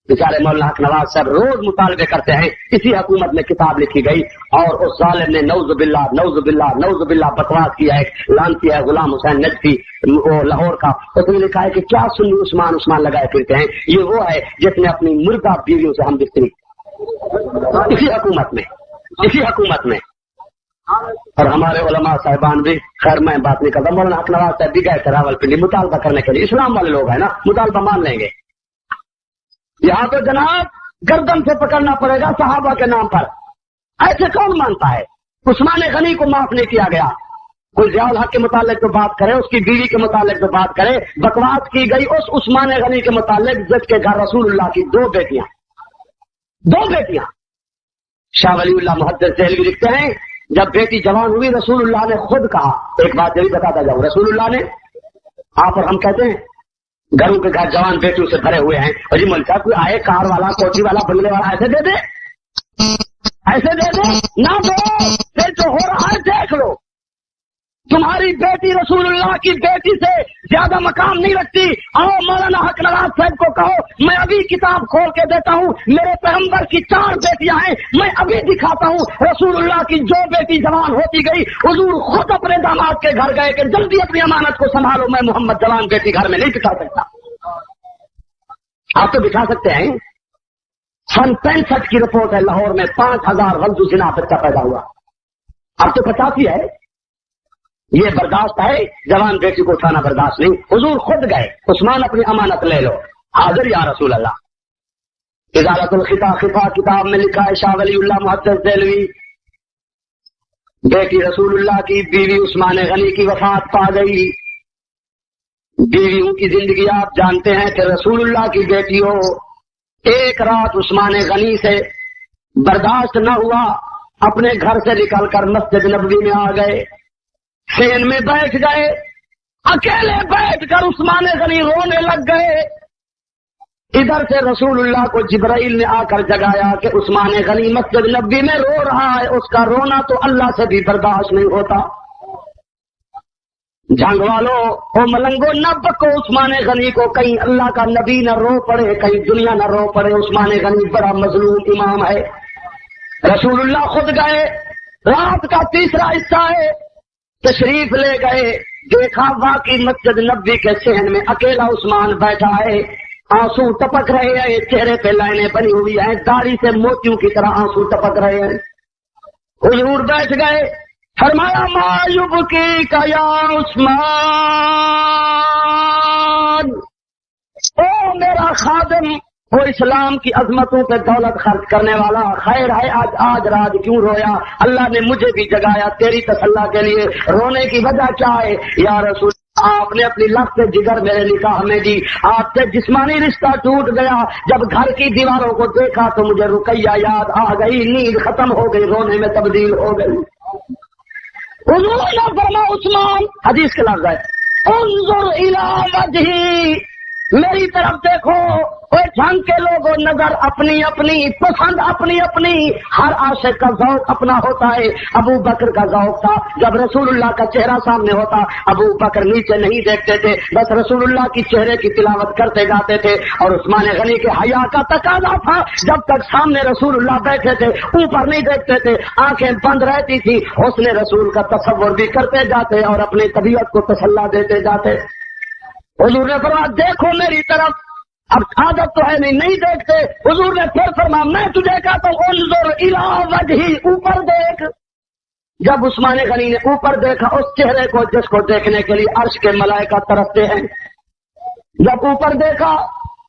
بیچارے مولانا حق نواز صاحب روز مطالبے کرتے ہیں، اسی حکومت میں کتاب لکھی گئی، اور اس ظالم نے نعوذ باللہ نعوذ باللہ نعوذ باللہ بکواس کیا ہے، لانتی ہے غلام حسین نجفی وہ لاہور کا، اس نے لکھا ہے کہ کیا سنی عثمان لگائے پھرتے ہیں، یہ وہ ہے جس نے اپنی مردہ بیویوں سے ہم بستری اسی حکومت میں اور ہمارے علماء صاحبان بھی، خیر میں بات نہیں کرتا، مولانا حق نواز صاحب بھی گئے تھے راولپنڈی مطالبہ کرنے کے لیے، اسلام والے لوگ ہیں نا، مطالبہ مان لیں گے۔ یہاں تو جناب گردن سے پکڑنا پڑے گا صحابہ کے نام پر، ایسے کون مانتا ہے؟ عثمان غنی کو معاف نہیں کیا گیا، کوئی ضیاء الحق کے متعلق تو بات کرے، اس کی بیوی کے متعلق تو بات کرے، بکواس کی گئی اس عثمان غنی کے متعلق جس کے گھر رسول اللہ کی 2 بیٹیاں۔ شاہ ولی اللہ محدث دہلوی لکھتے ہیں جب بیٹی جوان ہوئی رسول اللہ نے خود کہا، ایک بات یہ بتاتا جاؤں، رسول اللہ نے آپ اور ہم کہتے ہیں گھروں کے گھر جوان بیٹیوں سے بھرے ہوئے ہیں، اور یہ ملک کوئی آئے کار والا، کوٹھی والا، بنگلے والا ایسے دے دے نہ دو، پھر جو ہو رہا ہے دیکھ لو۔ تمہاری بیٹی رسول اللہ کی بیٹی سے زیادہ مقام نہیں رکھتی. آؤ مولانا حق نواز صاحب کو کہو میں ابھی کتاب کھول کے دیتا ہوں, میرے پیغمبر کی 4 بیٹیاں ہیں, میں ابھی دکھاتا ہوں. رسول اللہ کی جو بیٹی جوان ہوتی گئی, حضور خود اپنے داماد کے گھر گئے کہ جلدی اپنی امانت کو سنبھالو, میں محمد جوان بیٹی گھر میں نہیں دکھا سکتا. آپ تو دکھا سکتے ہیں. سن 65 کی رپورٹ ہے, لاہور میں 5000 غلط زنا بچہ پیدا ہوا. اب تو 85 ہے. یہ برداشت ہے, جوان بیٹی کو اٹھانا برداشت نہیں. حضور خود گئے, عثمان اپنی امانت لے لو, حاضر یا رسول اللہ. ازالت الخطا خطا کتاب میں لکھا ہے, شاہ ولی اللہ محدث دہلوی بیٹی رسول اللہ کی بیوی عثمان غنی کی وفات پا گئی. بیویوں کی زندگی آپ جانتے ہیں کہ رسول اللہ کی بیٹی ہو. ایک رات عثمان غنی سے برداشت نہ ہوا, اپنے گھر سے نکل کر مسجد نبوی میں آ گئے, سین میں بیٹھ گئے, اکیلے بیٹھ کر عثمان غنی رونے لگ گئے. ادھر سے رسول اللہ کو جبرائیل نے آ کر جگایا کہ عثمان غنی مسجد نبوی میں رو رہا ہے, اس کا رونا تو اللہ سے بھی برداشت نہیں ہوتا. جنگ والوں او ملنگو نہ بکو عثمان غنی کو, کہیں اللہ کا نبی نہ رو پڑے, کہیں دنیا نہ رو پڑے. عثمان غنی بڑا مظلوم امام ہے. رسول اللہ خود گئے, رات کا 3را حصہ ہے, تشریف لے گئے, دیکھا واقعی مسجد نبوی کے صحن میں اکیلا عثمان بیٹھا ہے. آنسو ٹپک رہے ہیں, چہرے پہ لائنیں بنی ہوئی ہیں, داڑھی سے موتیوں کی طرح آنسو ٹپک رہے ہیں. حضور بیٹھ گئے, فرمایا مایوب کی کا یا عثمان, او میرا خادم, وہ اسلام کی عظمتوں پہ دولت خرچ کرنے والا, خیر ہے آج رات کیوں رویا؟ اللہ نے مجھے بھی جگایا تیری تسلی کے لیے. رونے کی وجہ کیا ہے؟ یا رسول آپ نے اپنی لفظ جگر میرے نکاح میں دی, آپ سے جسمانی رشتہ ٹوٹ گیا. جب گھر کی دیواروں کو دیکھا تو مجھے رقیہ یاد آ گئی, نیند ختم ہو گئی, رونے میں تبدیل ہو گئی. حضور نے فرمایا عثمان, حدیث کے لفظ ہے, انظر الی وجہی, میری طرف دیکھو. جھنگ کے لوگوں نظر اپنی اپنی, پسند اپنی اپنی, ہر عاشق کا ذوق اپنا ہوتا ہے. ابو بکر کا ذوق تھا جب رسول اللہ کا چہرہ سامنے ہوتا, ابو بکر نیچے نہیں دیکھتے تھے, بس رسول اللہ کی چہرے کی تلاوت کرتے جاتے تھے. اور عثمان غنی کے حیا کا تقاضا تھا, جب تک سامنے رسول اللہ بیٹھے تھے اوپر نہیں دیکھتے تھے, آنکھیں بند رہتی تھی. حسن رسول کا تصور بھی کرتے جاتے اور اپنی طبیعت کو تسلی دیتے جاتے. حضور نے فرمایا دیکھو میری طرف, اب عادت تو ہے نہیں دیکھتے. حضور نے پھر فرمایا میں تجھے کہتا ہوں انظر الی وجہی, اوپر دیکھ. جب عثمان غنی نے اوپر دیکھا, اس چہرے کو جس کو دیکھنے کے لیے عرش کے ملائکہ ترستے ہیں, جب اوپر دیکھا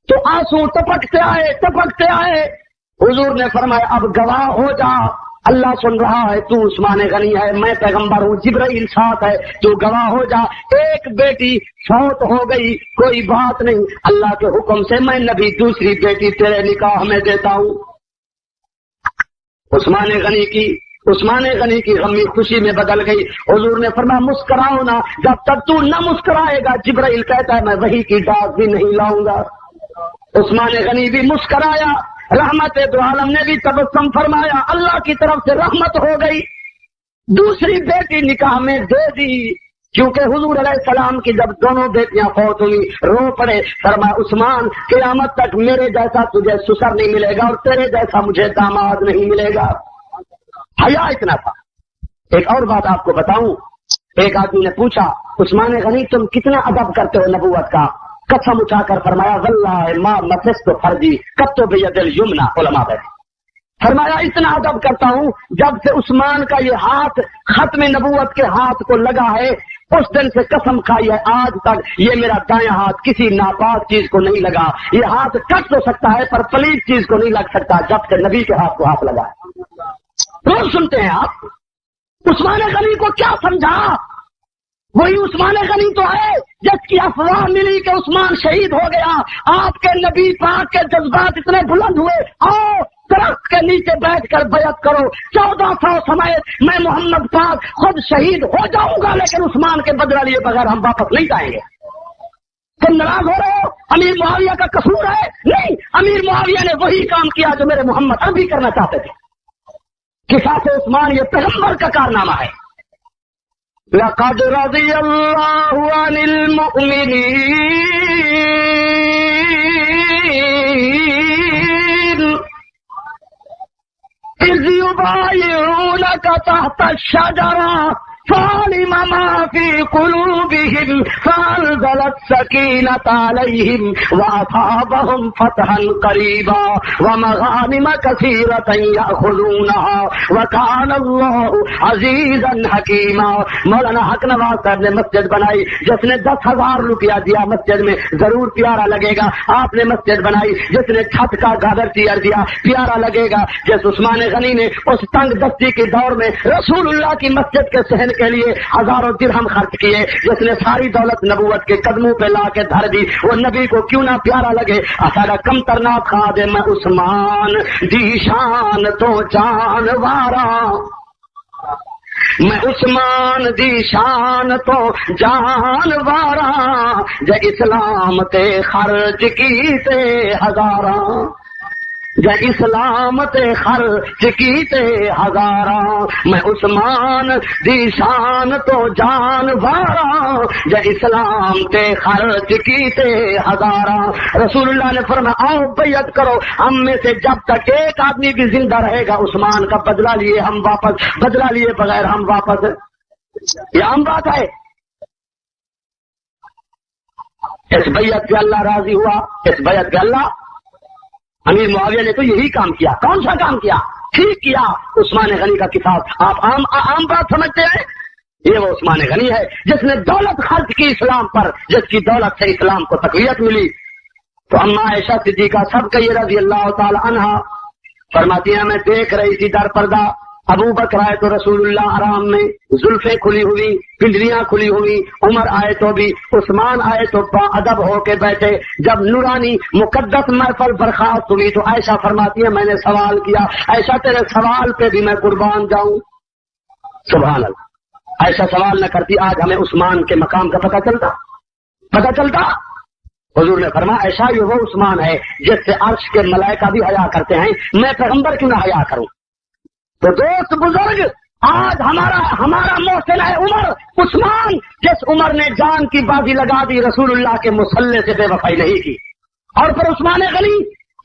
تو آنسو ٹپکتے آئے. حضور نے فرمایا اب گواہ ہو جا, اللہ سن رہا ہے, تو عثمان غنی ہے, میں پیغمبر ہوں, جبرائیل ساتھ ہے, تو گواہ ہو جا. ایک بیٹی فوت ہو گئی, کوئی بات نہیں, اللہ کے حکم سے میں نبی دوسری بیٹی تیرے نکاح میں دیتا ہوں. عثمان غنی کی غمی خوشی میں بدل گئی. حضور نے فرمایا مسکراؤ نا, جب تک تو نہ مسکرائے گا جبرائیل کہتا ہے میں وحی کی ڈاک بھی نہیں لاؤں گا. عثمان غنی بھی مسکرایا, رحمت دو عالم نے بھی تبسم فرمایا, اللہ کی طرف سے رحمت ہو گئی. دوسری بیٹی نکاح میں دے دی, کیونکہ حضور علیہ السلام کی جب دونوں بیٹیاں فوت ہوئی رو پڑے. فرمایا عثمان قیامت تک میرے جیسا تجھے سسر نہیں ملے گا اور تیرے جیسا مجھے داماد نہیں ملے گا. حیا اتنا تھا. ایک اور بات آپ کو بتاؤں, ایک آدمی نے پوچھا عثمان غنی تم کتنا ادب کرتے ہو نبوت کا؟ قسم اٹھا کر فرمایا واللہ ما مسست فرجی کب تو بید الیمنا. علماء بیٹھے, فرمایا اتنا ادب کرتا ہوں جب سے عثمان کا یہ ہاتھ ختم نبوت کے ہاتھ کو لگا ہے, اس دن سے قسم کھائی ہے آج تک یہ میرا دایاں ہاتھ کسی ناپاک چیز کو نہیں لگا. یہ ہاتھ کٹ تو سکتا ہے پر پلیت چیز کو نہیں لگ سکتا جب سے نبی کے ہاتھ کو ہاتھ لگا. روز سنتے ہیں آپ عثمان غنی کو کیا سمجھا. وہی عثمان غنی تو ہے جس کی افواہ ملی کہ عثمان شہید ہو گیا. آپ کے نبی پاک کے جذبات اتنے بلند ہوئے, آؤ درخت کے نیچے بیٹھ کر بیعت کرو, 1400 سمیت میں محمد پاک خود شہید ہو جاؤں گا, لیکن عثمان کے بدلہ لیے بغیر ہم واپس نہیں جائیں گے. تم ناراض ہو رہے ہو, امیر معاویہ کا قصور ہے؟ نہیں, امیر معاویہ نے وہی کام کیا جو میرے محمد ابھی کرنا چاہتے تھے. قصاص عثمان یہ پیغمبر کا کارنامہ ہے. لقد رضي الله عن المؤمنين إذ يبايعونك تحت الشجرة فعلم ما في قلوبهم فأنزل السكينة عليهم وأصابهم فتحا قريبا ومغانم كثيرة يأخذونها وكان الله عزيزا حكيما. مولانا حق نواز صاحب نے مسجد بنائی، جس نے 10,000 روپیہ دیا مسجد میں ضرور پیارا لگے گا. آپ نے مسجد بنائی، جس نے چھت کا گادر تیار دیا پیارا لگے گا. جس عثمان غنی نے اس تنگ دستی کے دور میں رسول اللہ کی مسجد کے صحن کے لیے ہزاروں درہم خرچ کیے، جس نے ساری دولت نبوت کے قدموں پہ لا کے دھر دی، وہ نبی کو کیوں نہ پیارا لگے. سارا کم ترنا خادم میں عثمان دی شان تو جانوارا، میں عثمان دی شان تو جانوارا، جے اسلام تے خرچ کیتے ہزاراں، جے اسلام تے خرچ کیتے ہزاراں، میں عثمان دی شان تو جانواراں، جے اسلام تے خرچ کیتے ہزاراں. رسول اللہ نے فرمایا آؤ بیعت کرو ہم میں سے جب تک ایک آدمی بھی زندہ رہے گا عثمان کا بدلہ لیے ہم واپس، بدلہ لیے بغیر ہم واپس. یہ عام بات ہے. اس بیعت پہ اللہ راضی ہوا، اس بیعت پہ اللہ. امیر معاویہ نے تو یہی کام کیا. کون سا کام کیا؟ ٹھیک کیا. عثمان غنی کا کتاب آپ عام بات سمجھتے ہیں، یہ وہ عثمان غنی ہے جس نے دولت خرچ کی اسلام پر، جس کی دولت سے اسلام کو تقویت ملی. تو اما عائشہ صدیقہ سب کا یہ رضی اللہ تعالی عنہا فرماتی ہیں میں دیکھ رہی تھی در پردہ ابو بکر آئے تو رسول اللہ آرام میں، زلفیں کھلی ہوئی، پنڈلیاں کھلی ہوئی. عمر آئے تو بھی، عثمان آئے تو با ادب ہو کے بیٹھے. جب نورانی مقدس محفل برخاست ہوئی تو عائشہ فرماتی ہے میں نے سوال کیا، عائشہ تیرے سوال پہ بھی میں قربان جاؤں. سبحان اللہ. عائشہ سوال نہ کرتی آج ہمیں عثمان کے مقام کا پتہ چلتا. حضور نے فرمایا عائشہ یہ وہ عثمان ہے جس سے عرش کے ملائکہ بھی حیا کرتے ہیں، میں پیغمبر کیوں نہ حیا کروں. تو دوست بزرگ آج ہمارا محسن ہے عمر، عثمان جس عمر نے جان کی بازی لگا دی رسول اللہ کے مصلے سے بے وفائی نہیں کی. اور پھر عثمان غنی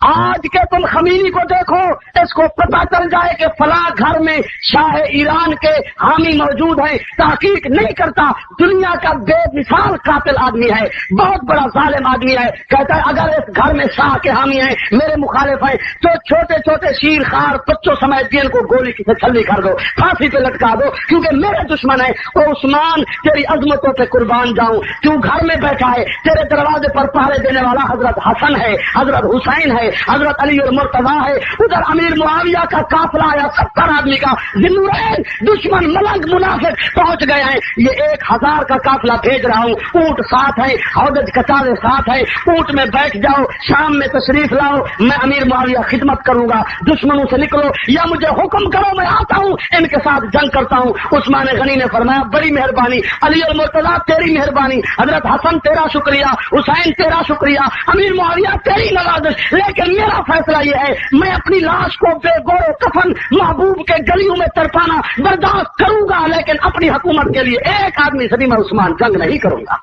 آج کے تم خمینی کو دیکھو، اس کو پتہ چل جائے کہ فلاں گھر میں شاہ ایران کے حامی موجود ہیں، تحقیق نہیں کرتا. دنیا کا بے مثال قاتل آدمی ہے، بہت بڑا ظالم آدمی ہے. کہتا ہے اگر اس گھر میں شاہ کے حامی ہیں، میرے مخالف ہیں، تو چھوٹے چھوٹے شیر خار بچوں سمیت دین کو گولی کی چھلی کر دو، پھانسی پہ لٹکا دو، کیونکہ میرے دشمن ہے. او عثمان تیری عظمتوں پہ قربان جاؤں، کیوں گھر میں بیٹھا ہے؟ تیرے دروازے پر پہرے دینے والا حضرت حسن ہے، حضرت حسین ہے، حضرت علی اور مرتضیٰ ہے. ادھر امیر معاویہ کا قافلہ آیا 70 آدمی کا، ذنورین دشمن ملنگ منافق پہنچ گئے ہیں. یہ 1000 کا قافلہ بھیج رہا ہوں، اونٹ ساتھ ہے، ہودج کچالے ساتھ ہے، اونٹ میں بیٹھ جاؤ، شام میں تشریف لاؤ، میں امیر معاویہ خدمت کروں گا. دشمنوں سے نکلو یا مجھے حکم کرو، میں آتا ہوں ان کے ساتھ جنگ کرتا ہوں. عثمان غنی نے فرمایا بڑی مہربانی، علی اور مرتضیٰ تیری مہربانی، حضرت حسن تیرا شکریہ، حسین تیرا شکریہ، امیر معاویہ تیری نوازش، لیکن میرا فیصلہ یہ ہے میں اپنی لاش کو بے گور و کفن محبوب کے گلیوں میں تڑپانا برداشت کروں گا، لیکن اپنی حکومت کے لیے ایک آدمی سے بھی میں عثمان جنگ نہیں کروں گا.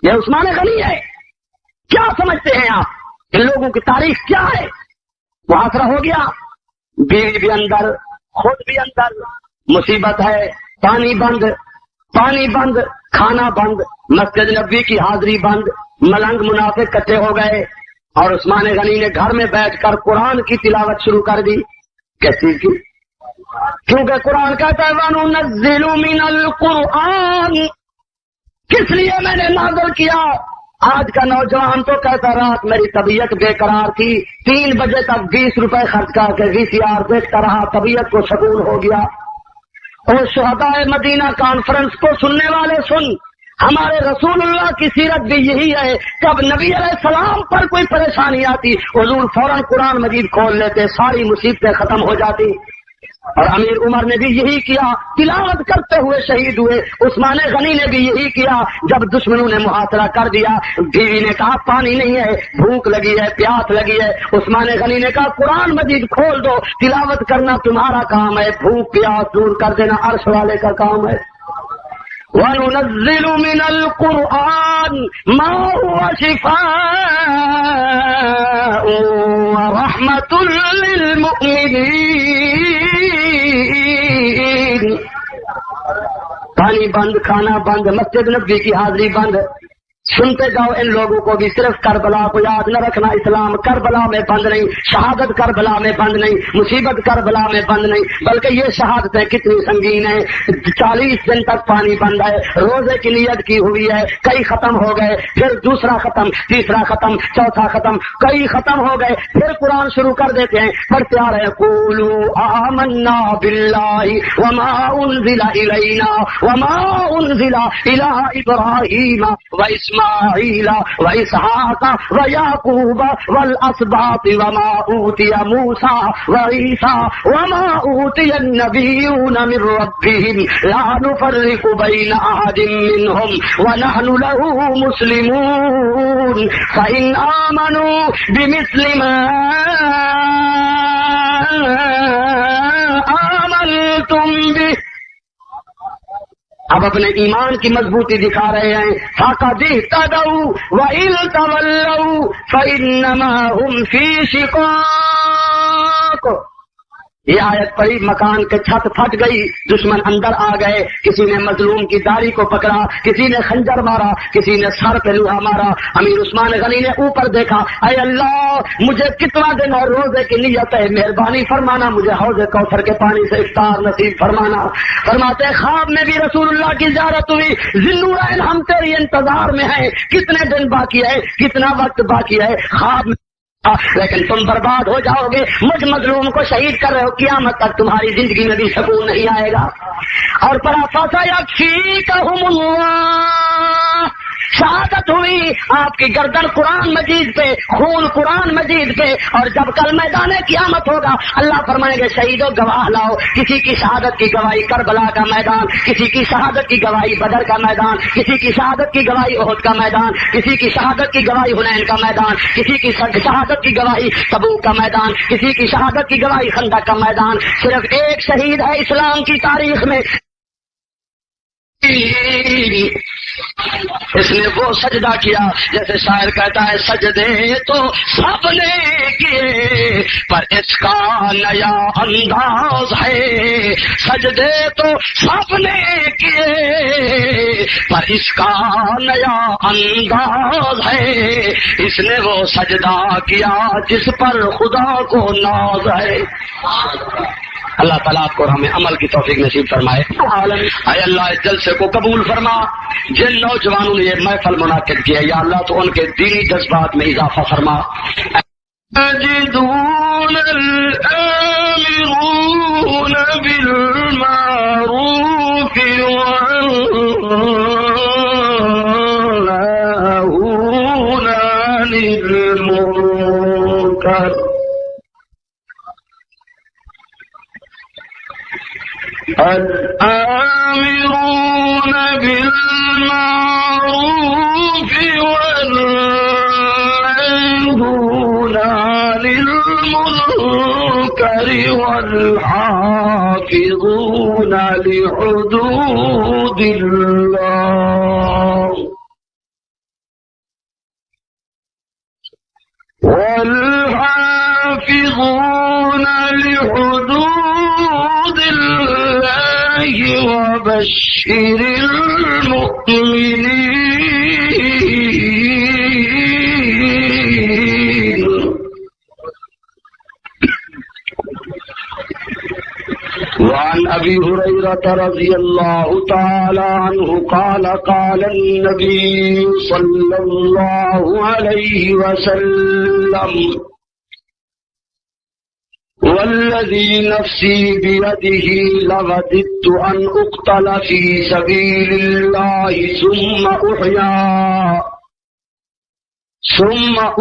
یہ عثمان غنی ہے. کیا سمجھتے ہیں آپ ان لوگوں کی تاریخ کیا ہے؟ وہ آسرا ہو گیا، بیوی بھی اندر، خود بھی اندر، مصیبت ہے، پانی بند، کھانا بند، مسجد نبوی کی حاضری بند، ملنگ منافق کٹھے ہو گئے. اور عثمان غنی نے گھر میں بیٹھ کر قرآن کی تلاوت شروع کر دی. کس چیز کی؟ کیونکہ قرآن کہتا ہے وَنُنَزِّلُ مِنَ الْقُرْآنِ، کس لیے میں نے نازل کیا. آج کا نوجوان تو کہتا رات میری طبیعت بے قرار تھی، 3 بجے تک 20 روپے خرچ کر کے VCR دیکھتا رہا، طبیعت کو سکون ہو گیا. اور شہدائے مدینہ کانفرنس کو سننے والے سن، ہمارے رسول اللہ کی سیرت بھی یہی ہے. جب نبی علیہ السلام پر کوئی پریشانی آتی حضور فوراً قرآن مجید کھول لیتے، ساری مصیبتیں ختم ہو جاتی. اور امیر عمر نے بھی یہی کیا، تلاوت کرتے ہوئے شہید ہوئے۔ عثمان غنی نے بھی یہی کیا، جب دشمنوں نے محاصرہ کر دیا، بیوی نے کہا پانی نہیں ہے، بھوک لگی ہے، پیاس لگی ہے، عثمان غنی نے کہا قرآن مجید کھول دو، تلاوت کرنا تمہارا کام ہے، بھوک پیاس دور کر دینا عرش والے کا کام ہے۔ وَنُنَزِّلُ مِنَ الْقُرْآنِ مَا هُوَ شِفَاءٌ وَرَحْمَةٌ لِّلْمُؤْمِنِينَ۔ پانی بند، کھانا بند، مسجد نبوی کی حاضری بند۔ سنتے جاؤ ان لوگوں کو بھی، صرف کربلا کو یاد نہ رکھنا۔ اسلام کربلا میں بند نہیں، شہادت کربلا میں بند نہیں، مصیبت کربلا میں بند نہیں، بلکہ یہ شہادتیں کتنی سنگین ہیں۔ 40 دن تک پانی بند ہے، روزے کی نیت کی ہوئی ہے، کئی ختم ہو گئے، پھر دوسرا ختم، تیسرا ختم، چوتھا ختم، کئی ختم ہو گئے، پھر قرآن شروع کر دیتے ہیں، پڑھتے آ رہے ہیں قولوا آمنا باللہ وما انزل الینا وما انزل الی ابراہیم واسماعیل واسحاق ویعقوب والاسباط وما اوتی موسیٰ وعیسیٰ وما اوتی النبیون من ربهم لا نفرق بین احد منهم ونحن له مسلمون فإن آمنوا بمثل ما آمنتم به۔ اب اپنے ایمان کی مضبوطی دکھا رہے ہیں۔ فَقَدِ اهْتَدَوْا وَإِن تَوَلَّوْا فَإِنَّمَا هُمْ فِي شِقَاقٍ۔ یہ آیت پڑھی، مکان کے چھت پھٹ گئی، دشمن اندر آ گئے، کسی نے مظلوم کی داڑھی کو پکڑا، کسی نے خنجر مارا، کسی نے سر پہ لوہا مارا۔ امیر عثمان غنی نے اوپر دیکھا، اے اللہ مجھے کتنا دن اور روزے کی نیت ہے، مہربانی فرمانا، مجھے حوض کوثر کے پانی سے افطار نصیب فرمانا۔ فرماتے خواب میں بھی رسول اللہ کی زیارت ہوئی، ذوالنورین ہم تیری انتظار میں ہیں، کتنے دن باقی ہے، کتنا وقت باقی ہے، خواب میں لیکن تم برباد ہو جاؤ گے، مجھ مظلوم کو شہید کر رہے ہو، قیامت تک تمہاری زندگی میں بھی سکون نہیں آئے گا۔ اور پڑھا فَسَيَكْفِيكَهُمُ اللَّهُ، شہادت ہوئی آپ کی گردن قرآن مجید پہ، خون قرآن مجید پہ، اور جب کل میدان قیامت ہوگا اللہ فرمائیں گے شہیدوں گواہ لاؤ، کسی کی شہادت کی گواہی کربلا کا میدان، کسی کی شہادت کی گواہی بدر کا میدان، کسی کی شہادت کی گواہی احد کا میدان، کسی کی شہادت کی گواہی حنین کا میدان، کسی کی شہادت کی گواہی تبوک کا میدان، کسی کی شہادت کی گواہی خندق کا میدان۔ صرف ایک شہید ہے اسلام کی تاریخ میں، اس نے وہ سجدہ کیا جیسے شاعر کہتا ہے، سجدے تو سب نے کیے پر اس کا نیا انداز ہے، سجدے تو سب نے کیے پر اس کا نیا انداز ہے، اس نے وہ سجدہ کیا جس پر خدا کو ناز ہے۔ اللہ تعالیٰ آپ کو ہمیں عمل کی توفیق نصیب فرمائے۔ اے اللہ اس جلسے کو قبول فرما، جن نوجوانوں نے یہ محفل منعقد کیا یا اللہ تو ان کے دینی جذبات میں اضافہ فرما۔ يجدون الآمرون بالمعروف والناهون عن المنكر الآمرون بالمعروف والناهون عن المنكر والحافظون لحدود الله والحافظون لحدود الله وبشر المؤمنين۔ وعن أبي هريرة رضي الله تعالى عنه قال قال النبي صلى الله عليه وسلم والذي نفسي بيده لوددت أن أقتل في سبيل الله ثم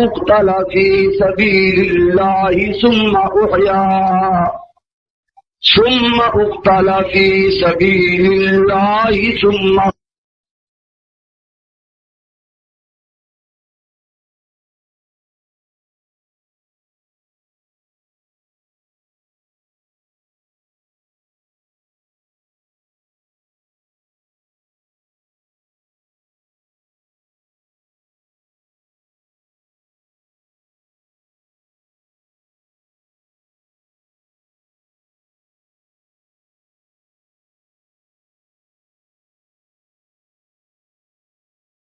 أقتل في سبيل الله ثم أحيا ثم اقتل فی سبیل اللہ ثم